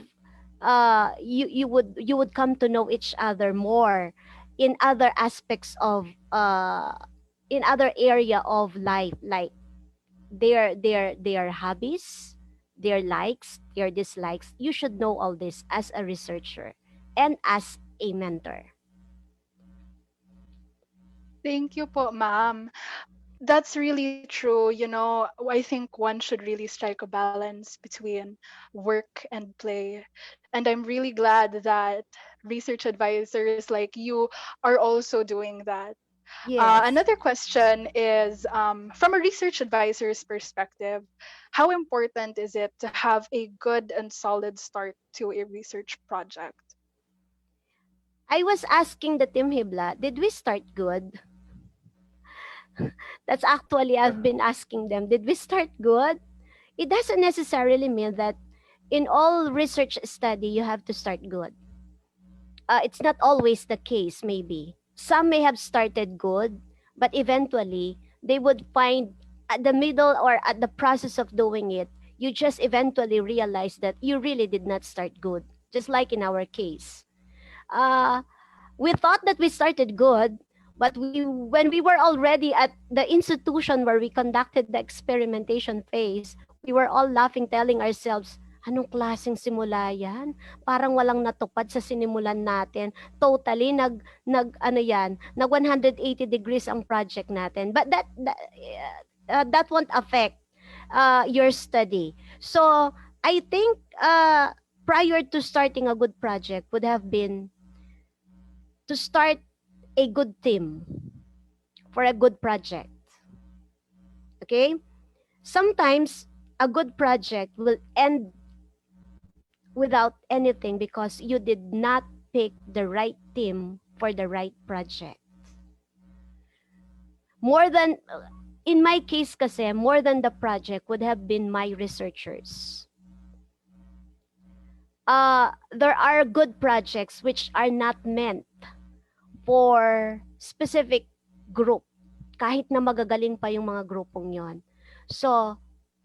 would come to know each other more in other aspects of in other area of life, like their hobbies, their likes, their dislikes. You should know all this as a researcher and as a mentor. Thank you po, ma'am. That's really true. I think one should really strike a balance between work and play. And I'm really glad that research advisors like you are also doing that. Yes. Another question is, from a research advisor's perspective, how important is it to have a good and solid start to a research project? I was asking the team HIBLA, did we start good? That's actually, I've been asking them, did we start good? It doesn't necessarily mean that in all research study, you have to start good. It's not always the case, maybe. Some may have started good, but eventually, they would find at the middle or at the process of doing it, you just eventually realize that you really did not start good, just like in our case. We thought that we started good, but when we were already at the institution where we conducted the experimentation phase, we were all laughing, telling ourselves, anong klaseng simula yan? Parang walang natupad sa sinimulan natin. Totally, nag 180 degrees ang project natin. But that won't affect your study. So, I think prior to starting a good project would have been to start a good team for a good project. Okay? Sometimes a good project will end without anything because you did not pick the right team for the right project. In my case kasi, more than the project would have been my researchers. There are good projects which are not meant for specific group, kahit na magagaling pa yung mga grupong yon. So,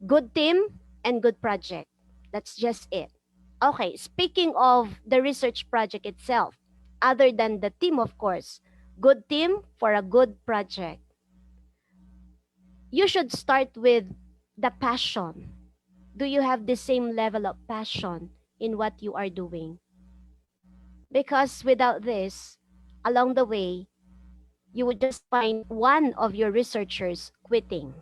good team and good project. That's just it. Okay, speaking of the research project itself, other than the team, of course, good team for a good project. You should start with the passion. Do you have the same level of passion in what you are doing? Because without this, along the way, you would just find one of your researchers quitting.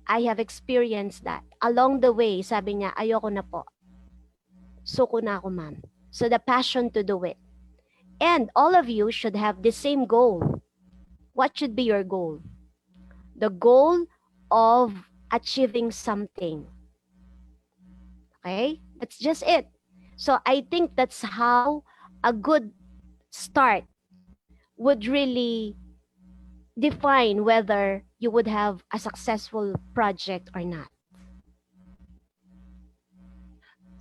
I have experienced that. Along the way, sabi niya, ayoko na po. Suko na ako, ma'am. So the passion to do it. And all of you should have the same goal. What should be your goal? The goal of achieving something. Okay? That's just it. So I think that's how a good start would really define whether you would have a successful project or not.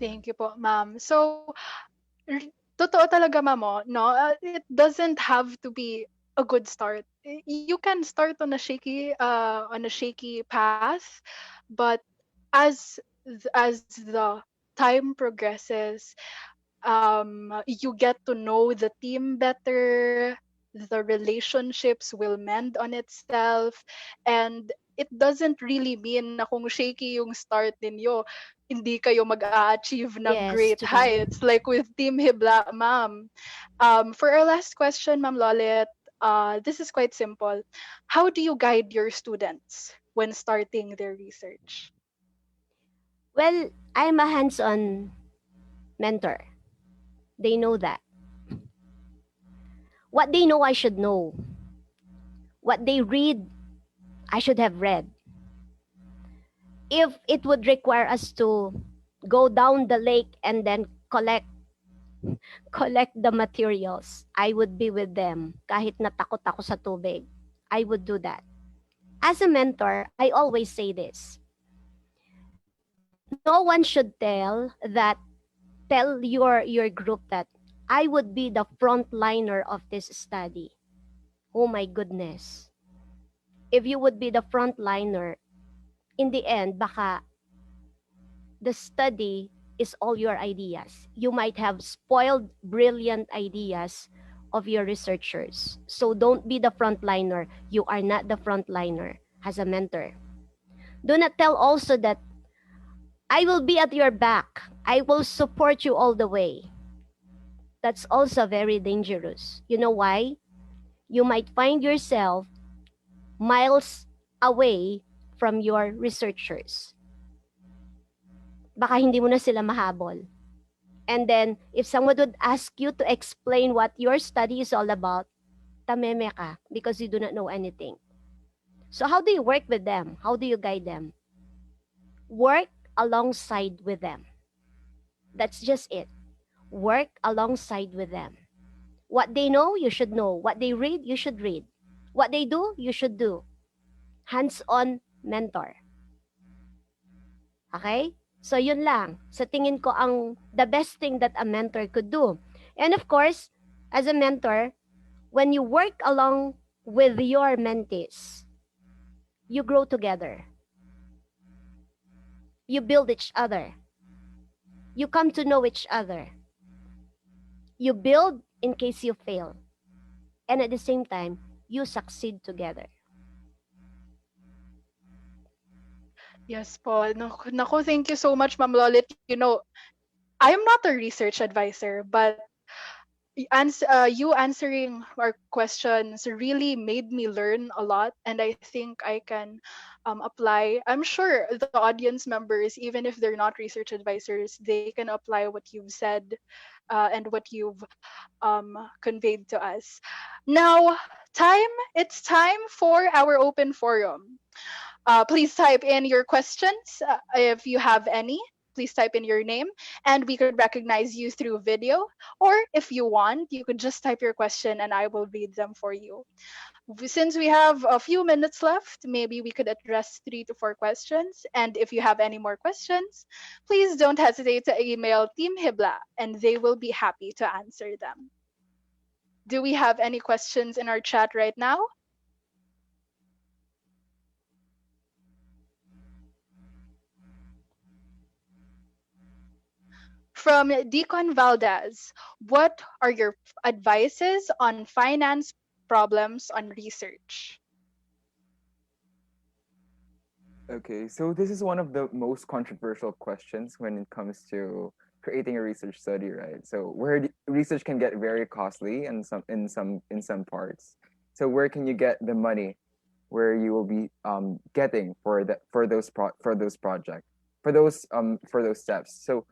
Thank you po, ma'am. So, totoo talaga, ma'am, no? It doesn't have to be a good start. You can start on a shaky path, but as the time progresses, you get to know the team better, the relationships will mend on itself, and it doesn't really mean na kung shaky yung start ninyo, hindi kayo mag-a-achieve ng Yes, great together. heights like with Team Hibla, ma'am. For our last question, Ma'am Lolit, this is quite simple. How do you guide your students when starting their research? Well, I'm a hands-on mentor. They know that. What they know, I should know. What they read, I should have read. If it would require us to go down the lake and then collect the materials, I would be with them. Kahit natakot ako sa tubig, I would do that. As a mentor, I always say this. No one should tell your group that I would be the frontliner of this study. Oh my goodness. If you would be the frontliner, in the end, baka the study is all your ideas. You might have spoiled brilliant ideas of your researchers. So don't be the frontliner. You are not the frontliner as a mentor. Do not tell also that I will be at your back. I will support you all the way. That's also very dangerous. You know why? You might find yourself miles away from your researchers. Baka hindi mo na sila mahabol. And then, if someone would ask you to explain what your study is all about, tameme ka because you do not know anything. So how do you work with them? How do you guide them? Work alongside with them. That's just it. Work alongside with them. What they know, you should know. What they read, you should read. What they do, you should do. Hands-on mentor. Okay? So yun lang. Sa tingin ko ang the best thing that a mentor could do. And of course, as a mentor, when you work along with your mentees, you grow together. You build each other. You come to know each other. You build in case you fail. And at the same time, you succeed together. Yes po. Naku, thank you so much, Ma'am Lolit. I'm not a research advisor, but you answering our questions really made me learn a lot, and I think I can apply. I'm sure the audience members, even if they're not research advisors, they can apply what you've said and what you've conveyed to us. Now, it's time for our open forum. Please type in your questions if you have any. Please type in your name and we could recognize you through video. Or if you want, you could just type your question and I will read them for you. Since we have a few minutes left, maybe we could address 3 to 4 questions. And if you have any more questions, please don't hesitate to email Team Hibla and they will be happy to answer them. Do we have any questions in our chat right now? From Deacon Valdez, what are your advices on finance problems on research? Okay, so this is one of the most controversial questions when it comes to creating a research study, right? So where research can get very costly in some parts. So where can you get the money where you will be getting for those for those steps? So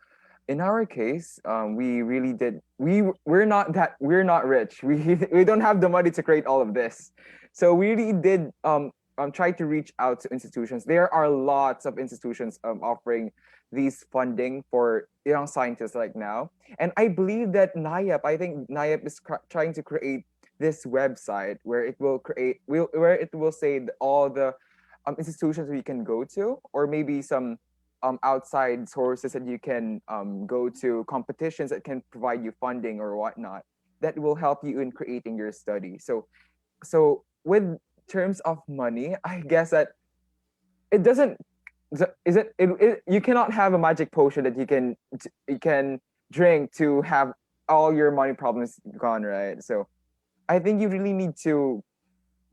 in our case, we really did we're not rich. We don't have the money to create all of this. So we really did try to reach out to institutions. There are lots of institutions offering these funding for young scientists like now. And I believe that I think NIAP is trying to create this website where it will where it will say all the institutions we can go to, or maybe some outside sources that you can go to, competitions that can provide you funding or whatnot, that will help you in creating your study. So with terms of money, I guess that it doesn't you cannot have a magic potion that you can drink to have all your money problems gone, right? So I think you really need to,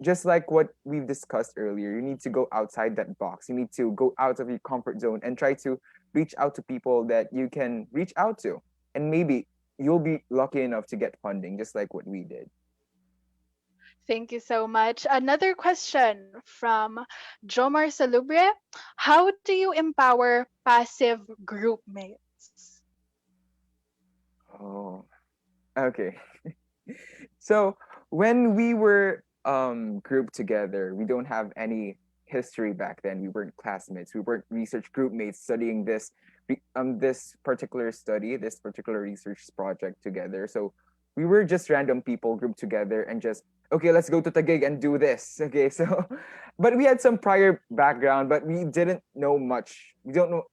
just like what we've discussed earlier, you need to go outside that box. You need to go out of your comfort zone and try to reach out to people that you can reach out to. And maybe you'll be lucky enough to get funding, just like what we did. Thank you so much. Another question from Jomar Salubre. How do you empower passive group mates? Oh, okay. So when we were grouped together, we don't have any history back then. We weren't classmates. We weren't research group mates studying this particular study, this particular research project together. So we were just random people grouped together and just, okay, let's go to Taguig and do this. Okay, so but we had some prior background, but we didn't know much. We don't know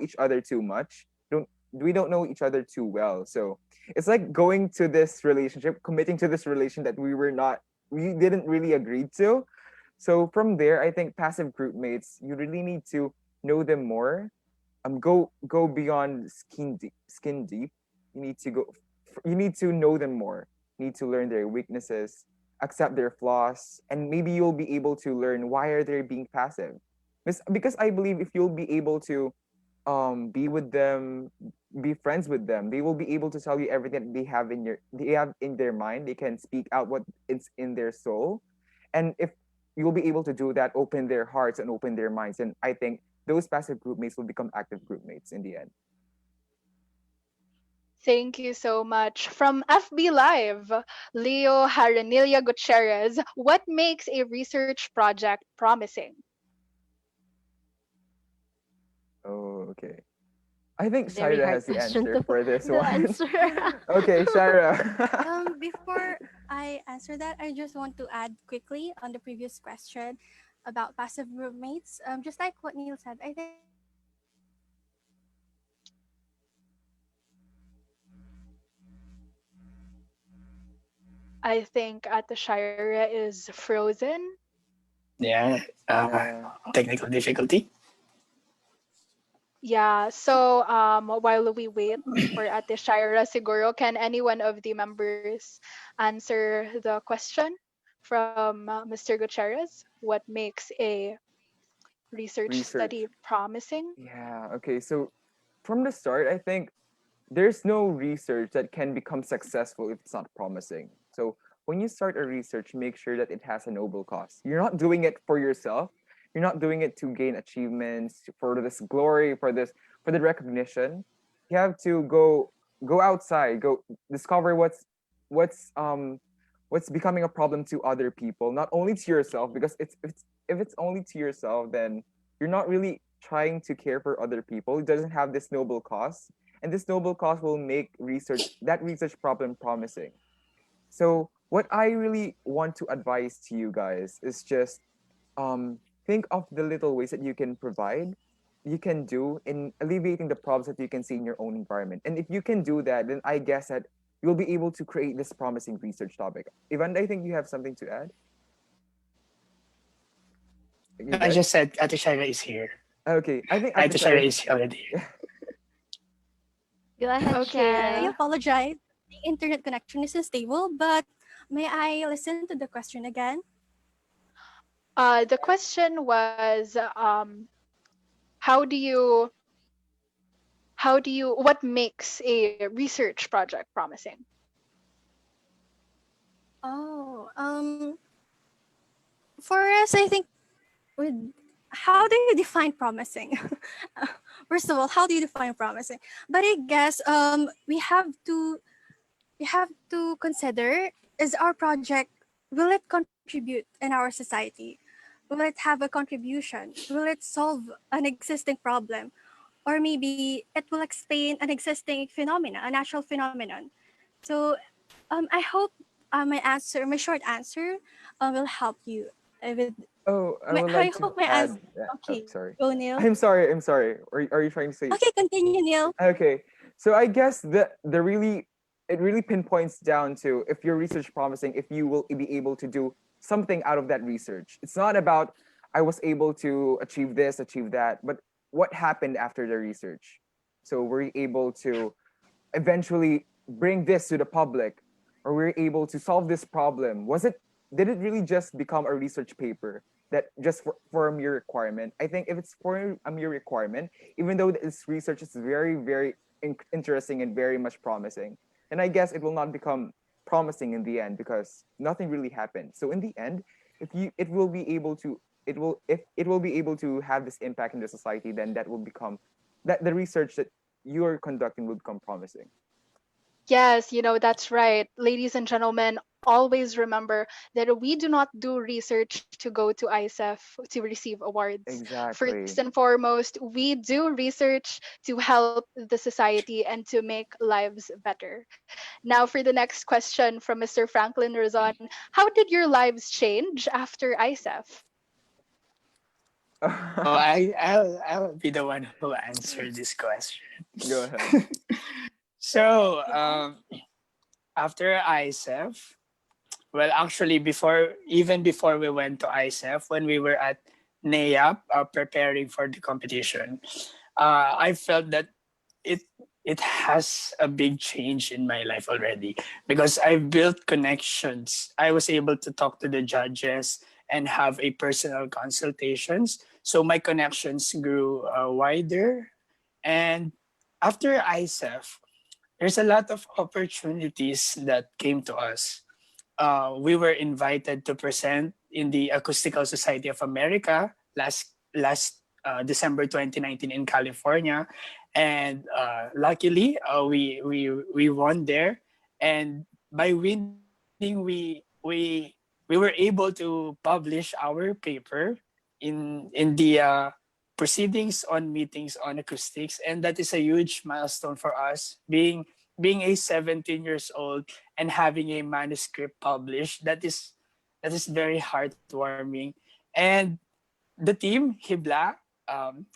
each other too much. We don't know each other too well. So it's like going to this relationship, committing to this relation that we didn't really agree to. So from there, I think passive group mates, you really need to know them more. Go beyond skin deep. You need to you need to know them more. You need to learn their weaknesses, accept their flaws, and maybe you'll be able to learn why are they being passive. Because I believe if you'll be able to be with them, be friends with them, they will be able to tell you everything that they have in their mind. They can speak out what it's in their soul. And if you'll be able to do that, open their hearts and open their minds, and I think those passive group mates will become active group mates in the end. Thank you so much. From FB Live, Leo Haranilia Gutierrez, what makes a research project promising? Oh, okay. I think Very Shaira hard has the question answer to for this the one. answer. Okay, Shaira. Before I answer that, I just want to add quickly on the previous question about passive roommates. Just like what Neil said, I think I think Ate Shira is frozen. Yeah, Yeah. technical difficulty. Yeah, so while we wait for Ate Shira, siguro, can any one of the members answer the question from Mr. Gutierrez? What makes a research Research. study promising? Yeah, okay. So from the start, I think there's no research that can become successful if it's not promising. So when you start a research, make sure that it has a noble cause. You're not doing it for yourself. You're not doing it to gain achievements, for this glory, for the recognition. You have to go outside, go discover what's what's becoming a problem to other people, not only to yourself, because if it's only to yourself, then you're not really trying to care for other people. It doesn't have this noble cause, and this noble cause will make that research problem promising. So what I really want to advise to you guys is just think of the little ways that you can do in alleviating the problems that you can see in your own environment. And if you can do that, then I guess that you'll be able to create this promising research topic. Evan, I think you have something to add. You I good? just said Ate Shaira is here. Okay, I think Ate Shaira is already here. Go ahead, Okay. I Shaira. apologize. The internet connection is unstable, but may I listen to the question again? The question was, how do you what makes a research project promising? Oh, for us, I think with how do you define promising? First of all, how do you define promising? But I guess we have to consider, is our project, will it contribute in our society? Will it have a contribution? Will it solve an existing problem? Or maybe it will explain an existing phenomena, a natural phenomenon. So I hope my short answer will help you I would. Oh, I would I like to hope my add. answer. Oh, Okay, sorry. go Neil. I'm sorry. I'm sorry. Are you trying to say? Okay, continue, Neil. Okay, so I guess the really it really pinpoints down to if your research promising, if you will be able to do something out of that research. It's not about I was able to achieve this, achieve that, but what happened after the research. So were you able to eventually bring this to the public, or were you able to solve this problem? Was it did it really just become a research paper that just for a mere requirement? I think if it's for a mere requirement, even though this research is very interesting and very much promising, and I guess it will not become promising in the end because nothing really happened. So in the end, if you it will be able to it will if it will be able to have this impact in the society, then that will become that the research that you're conducting will become promising. Yes, that's right. Ladies and gentlemen, always remember that we do not do research to go to ISEF to receive awards. First Exactly. and foremost, we do research to help the society and to make lives better. Now, for the next question from Mr. Franklin Razon, how did your lives change after ISEF? Oh, I'll be the one who answered this question. Go ahead. So, after ISEF, well, actually, even before we went to ISEF, when we were at NAYAP preparing for the competition, I felt that it it has a big change in my life already because I've built connections. I was able to talk to the judges and have a personal consultations. So my connections grew wider. And after ISEF, there's a lot of opportunities that came to us. We were invited to present in the Acoustical Society of America last December 2019 in California, and luckily we won there. And by winning, we were able to publish our paper in the proceedings on meetings on acoustics, and that is a huge milestone for us. Being a 17 years old and having a manuscript published, that is very heartwarming. And the team HIBLA,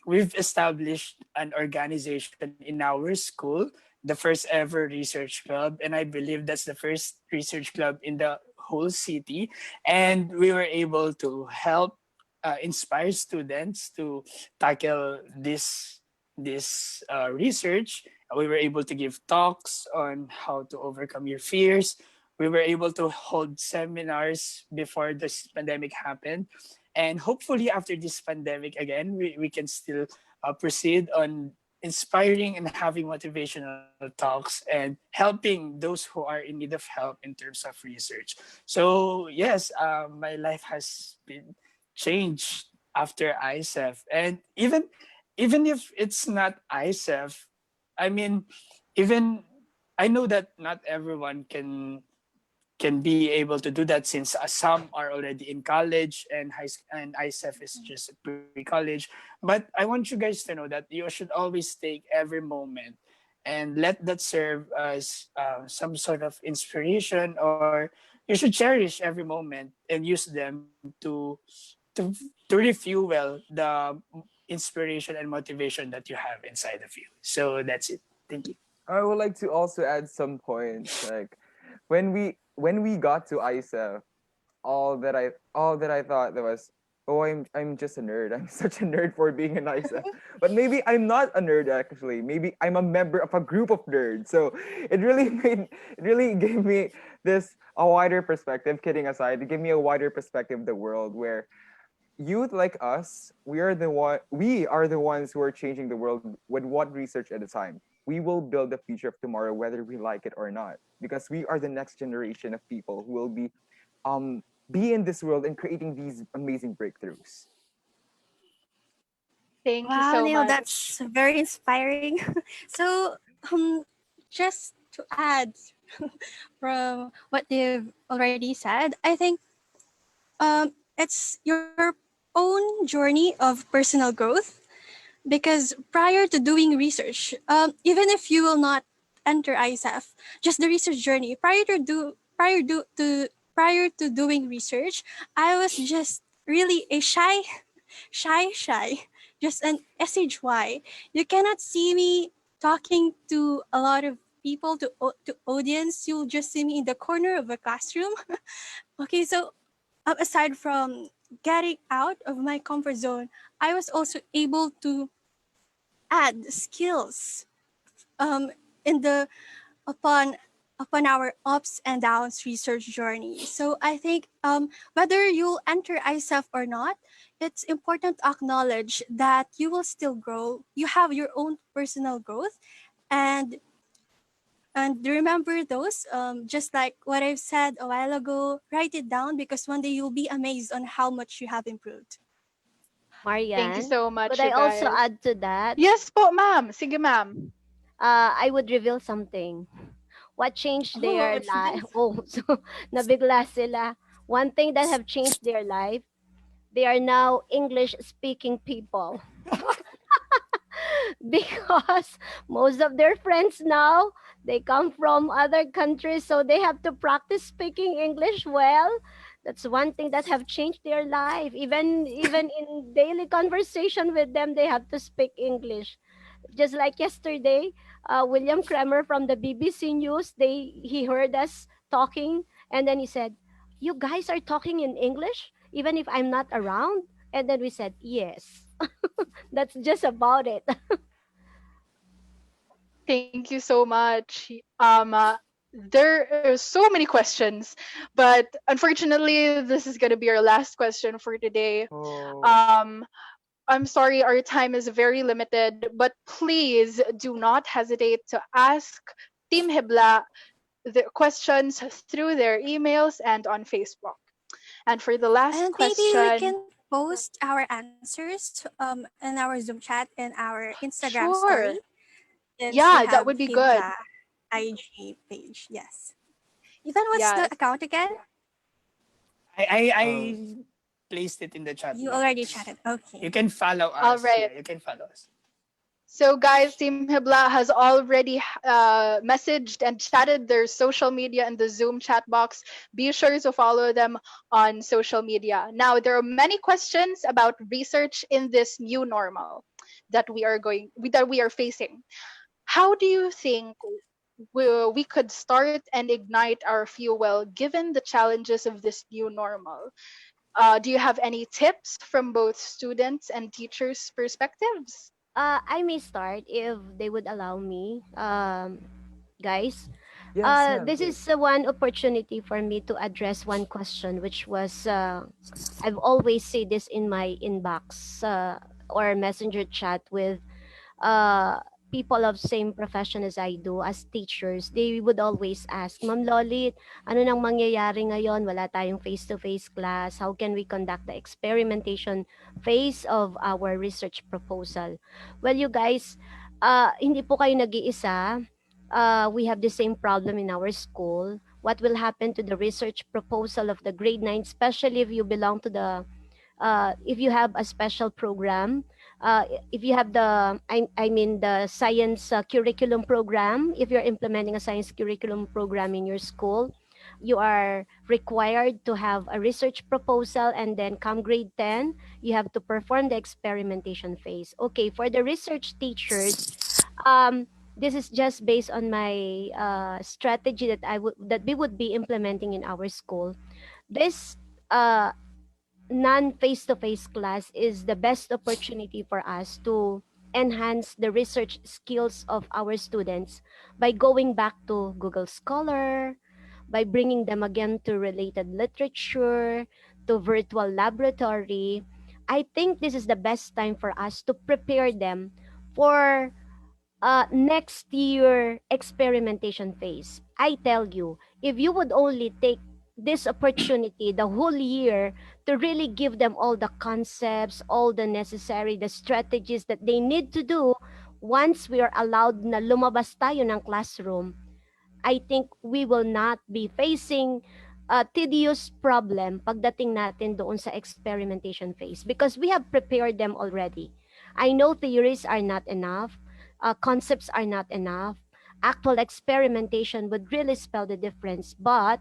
we've established an organization in our school, the first ever research club, and I believe that's the first research club in the whole city. And we were able to help inspire students to tackle this research. We were able to give talks on how to overcome your fears. We were able to hold seminars before this pandemic happened. And hopefully, after this pandemic, again, we can still proceed on inspiring and having motivational talks and helping those who are in need of help in terms of research. So, yes, my life has been changed after ISEF. And even if it's not ISEF, I mean, even I know that not everyone can be able to do that since some are already in college and and ISEF is just pre-college. But I want you guys to know that you should always take every moment and let that serve as some sort of inspiration, or you should cherish every moment and use them to to refuel the inspiration and motivation that you have inside of you. So that's it. Thank you. I would like to also add some points. Like when we got to ISA, all that I thought that was, oh, I'm just a nerd. I'm such a nerd for being an ISA. But maybe I'm not a nerd actually. Maybe I'm a member of a group of nerds. So it really gave me this a wider perspective, kidding aside, it gave me a wider perspective of the world where youth like us, we are the ones who are changing the world with one research at a time. We will build the future of tomorrow whether we like it or not, because we are the next generation of people who will be in this world and creating these amazing breakthroughs. Thank you Wow, so Neil, much. that's very inspiring. So, just to add from what they've already said, I think it's your own journey of personal growth, because prior to doing research, even if you will not enter ISAF, just the research journey prior to doing research, I was just really a shy, just an SHY. You cannot see me talking to a lot of people, to audience. You'll just see me in the corner of a classroom. Okay, so aside from getting out of my comfort zone, I was also able to add skills um, in the upon upon our ups and downs research journey. So I think whether you'll enter ISEF or not, it's important to acknowledge that you will still grow. You have your own personal growth, and remember those. Just like what I've said a while ago, write it down because one day you'll be amazed on how much you have improved. Thank you Marian, so could much, I you also guys. add to that? Yes po, ma'am. Sige, ma'am. I would reveal something. What changed Oh, their what's life? this? Oh, so nabigla sila. One thing that have changed their life, they are now English speaking people. Because most of their friends now, they come from other countries, so they have to practice speaking English well. That's one thing that have changed their life. Even in daily conversation with them, they have to speak English. Just like yesterday, William Kremer from the BBC News, he heard us talking, and then he said, "You guys are talking in English even if I'm not around." And then we said, "Yes." That's just about it. Thank you so much. There are so many questions, but unfortunately, this is going to be our last question for today. Oh. Um, I'm sorry, our time is very limited, but please do not hesitate to ask Team Hibla the questions through their emails and on Facebook. And for the last And maybe we question, can post our answers in our Zoom chat and our Instagram story sure. since we Yeah, have that would be HIBLA good. IG page. Yes. Even what's the Yes. account again? I Oh. placed it in the chat You already box. chatted. Okay. You can follow All us. right. Yeah, you can follow us. So, guys, Team Hibla has already messaged and chatted their social media in the Zoom chat box. Be sure to follow them on social media. Now, there are many questions about research in this new normal that we are facing. How do you think we could start and ignite our fuel given the challenges of this new normal? Do you have any tips from both students and teachers' perspectives? I may start if they would allow me. Guys, Yes, ma'am, this is please. one opportunity for me to address one question, which was I've always say this in my inbox or messenger chat with uh, people of same profession as I do, as teachers. They would always ask, Ma'am Lolit, ano nang mangyayari ngayon? Wala tayong face-to-face class. How can we conduct the experimentation phase of our research proposal? Well, you guys, hindi po kayo nag-iisa. We have the same problem in our school. What will happen to the research proposal of the grade 9, especially if you belong to the if you have a special program, if you have I mean the science curriculum program, if you're implementing a science curriculum program in your school, you are required to have a research proposal, and then come grade 10, you have to perform the experimentation phase. Okay, for the research teachers, this is just based on my strategy that we would be implementing in our school. This uh, non face to face class is the best opportunity for us to enhance the research skills of our students by going back to Google Scholar, by bringing them again to related literature, to virtual laboratory. I think this is the best time for us to prepare them for next year experimentation phase. I tell you, if you would only take this opportunity the whole year to really give them all the concepts, all the necessary, the strategies that they need to do once we are allowed na lumabas tayo ng classroom, I think we will not be facing a tedious problem pagdating natin doon sa experimentation phase because we have prepared them already. I know theories are not enough, concepts are not enough. Actual experimentation would really spell the difference, but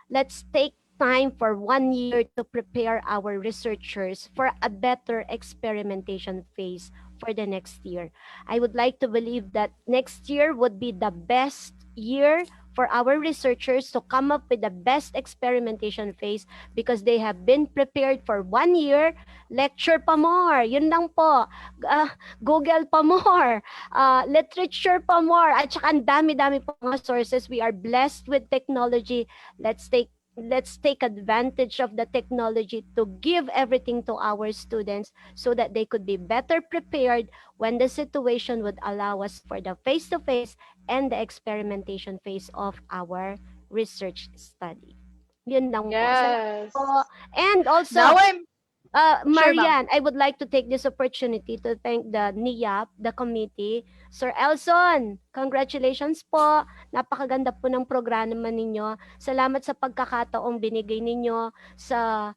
let's take time for 1 year to prepare our researchers for a better experimentation phase for the next year. I would like to believe that next year would be the best year for our researchers to come up with the best experimentation phase because they have been prepared for 1 year. Lecture pa more. Yun lang po. Google pa more. Literature pa more. At saka ang dami-dami pa mga sources. We are blessed with technology. Let's take advantage of the technology to give everything to our students so that they could be better prepared when the situation would allow us for the face-to-face and the experimentation phase of our research study. Yun lang po. Salamat Yes. po. And also, Now I'm sure, ma'am. Marian, I would like to take this opportunity to thank the NIAP, the committee. Sir Elson, congratulations po. Napakaganda po ng programa ninyo. Salamat sa pagkakataong binigay ninyo sa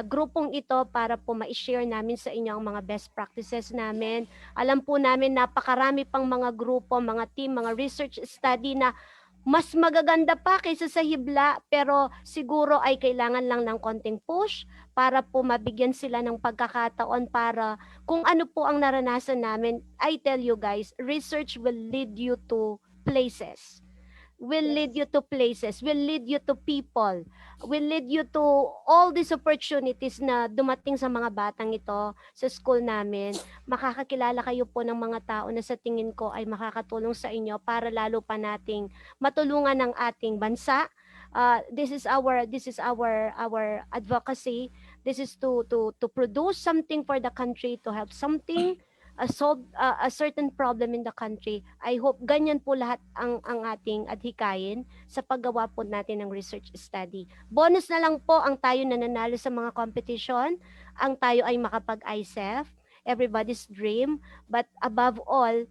grupong ito para po ma-share namin sa inyo ang mga best practices namin. Alam po namin napakarami pang mga grupo, mga team, mga research study na mas magaganda pa kaysa sa HIBLA, pero siguro ay kailangan lang ng konting push para po mabigyan sila ng pagkakataon para kung ano po ang naranasan namin. I tell you guys, research will lead you to places. Will lead you to places, will lead you to people, will lead you to all these opportunities na dumating sa mga batang ito sa school namin. Makakakilala kayo po ng mga tao na sa tingin ko ay makakatulong sa inyo para lalo pa nating matulungan ang ating bansa. This is our advocacy. This is to produce something for the country, to help something solve a certain problem in the country. I hope ganyan po lahat ang ating adhikain sa paggawa po natin ng research study. Bonus na lang po ang tayo nananalo sa mga competition, ang tayo ay makapag-ISEF, everybody's dream, but above all,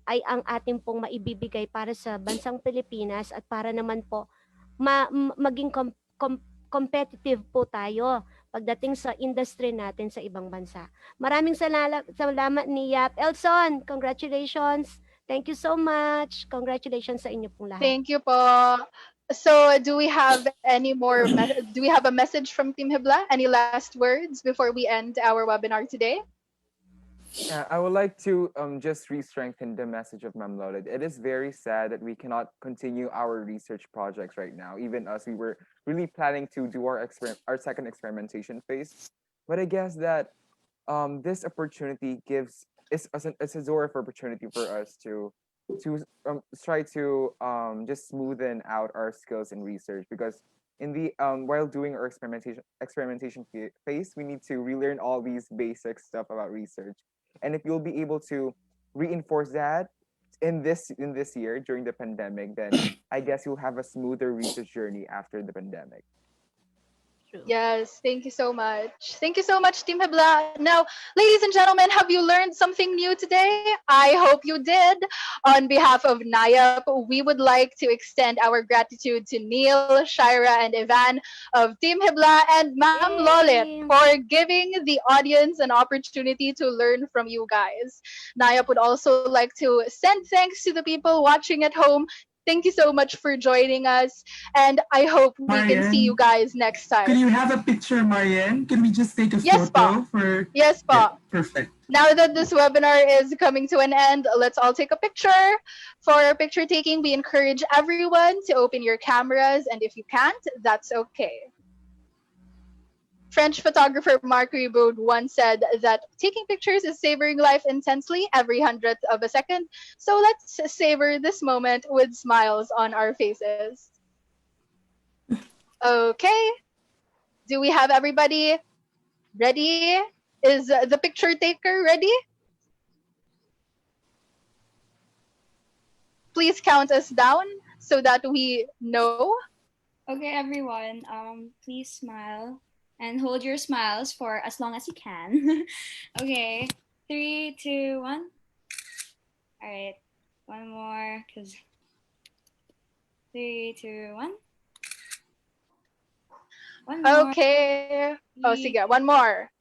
ay ang ating pong maibibigay para sa bansang Pilipinas at para naman po maging competitive po tayo pagdating sa industry natin sa ibang bansa. Maraming salamat Niyap. Elson, congratulations. Thank you so much. Congratulations sa inyo pong lahat. Thank you po. So, do we have any more? Do we have a message from Team HIBLA? Any last words before we end our webinar today? Yeah, I would like to just re-strengthen the message of Maám Lolita. It is very sad that we cannot continue our research projects right now, even as we were really planning to do our second experimentation phase. But I guess that this opportunity it's a door of opportunity for us to try to just smoothen out our skills in research, because in the while doing our experimentation phase, we need to relearn all these basic stuff about research. And if you'll be able to reinforce that in this year during the pandemic, then I guess you'll have a smoother research journey after the pandemic. Yes, thank you so much. Thank you so much, Team HIBLA. Now, ladies and gentlemen, have you learned something new today? I hope you did. On behalf of NIAP, we would like to extend our gratitude to Neil, Shaira, and E'van of Team HIBLA and Maám Lolita for giving the audience an opportunity to learn from you guys. NIAP would also like to send thanks to the people watching at home. Thank you so much for joining us, and I hope we can see you guys next time. Can you have a picture, Marianne? Can we just take a Yes, photo pa. Yes, pa. Yeah, perfect. Now that this webinar is coming to an end, let's all take a picture. For picture taking, we encourage everyone to open your cameras, and if you can't, that's okay. French photographer Marc Ribot once said that taking pictures is savoring life intensely every hundredth of a second. So let's savor this moment with smiles on our faces. Okay. Do we have everybody ready? Is the picture taker ready? Please count us down so that we know. Okay, everyone, please smile. And hold your smiles for as long as you can. Okay, 3, 2, 1. All right, one more, cause 3, 2, 1. One more. Okay. Oh, sige, one more.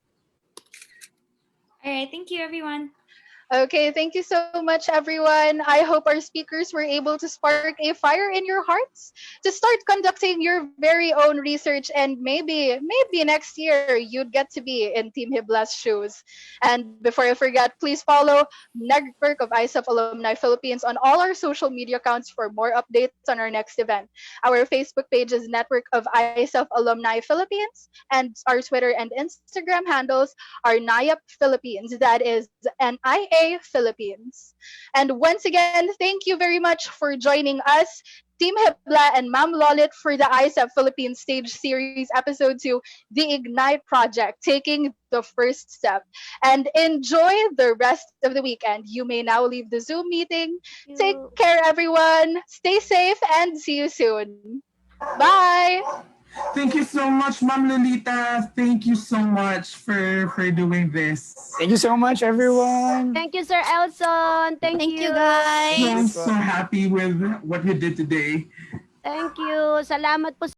All right, thank you, everyone. Okay, thank you so much, everyone. I hope our speakers were able to spark a fire in your hearts to start conducting your very own research, and maybe next year you'd get to be in Team Hibla's shoes. And before I forget, please follow Network of ISEF Alumni Philippines on all our social media accounts for more updates on our next event. Our Facebook page is Network of ISEF Alumni Philippines, and our Twitter and Instagram handles are NIAP Philippines. That is NIA Philippines. And once again, thank you very much for joining us, Team Hibla and Maám Lolita, for the ISEF Philippines Stage Series Episode 2, The Ignite Project, taking the first step. And enjoy the rest of the weekend. You may now leave the Zoom meeting. Take care, everyone. Stay safe and see you soon. Bye. Thank you so much, Ma'am Lolita. Thank you so much for doing this. Thank you so much, everyone. Thank you, Sir Elson. Thank you. So, guys. so happy with what you did today. Thank you. Salamat po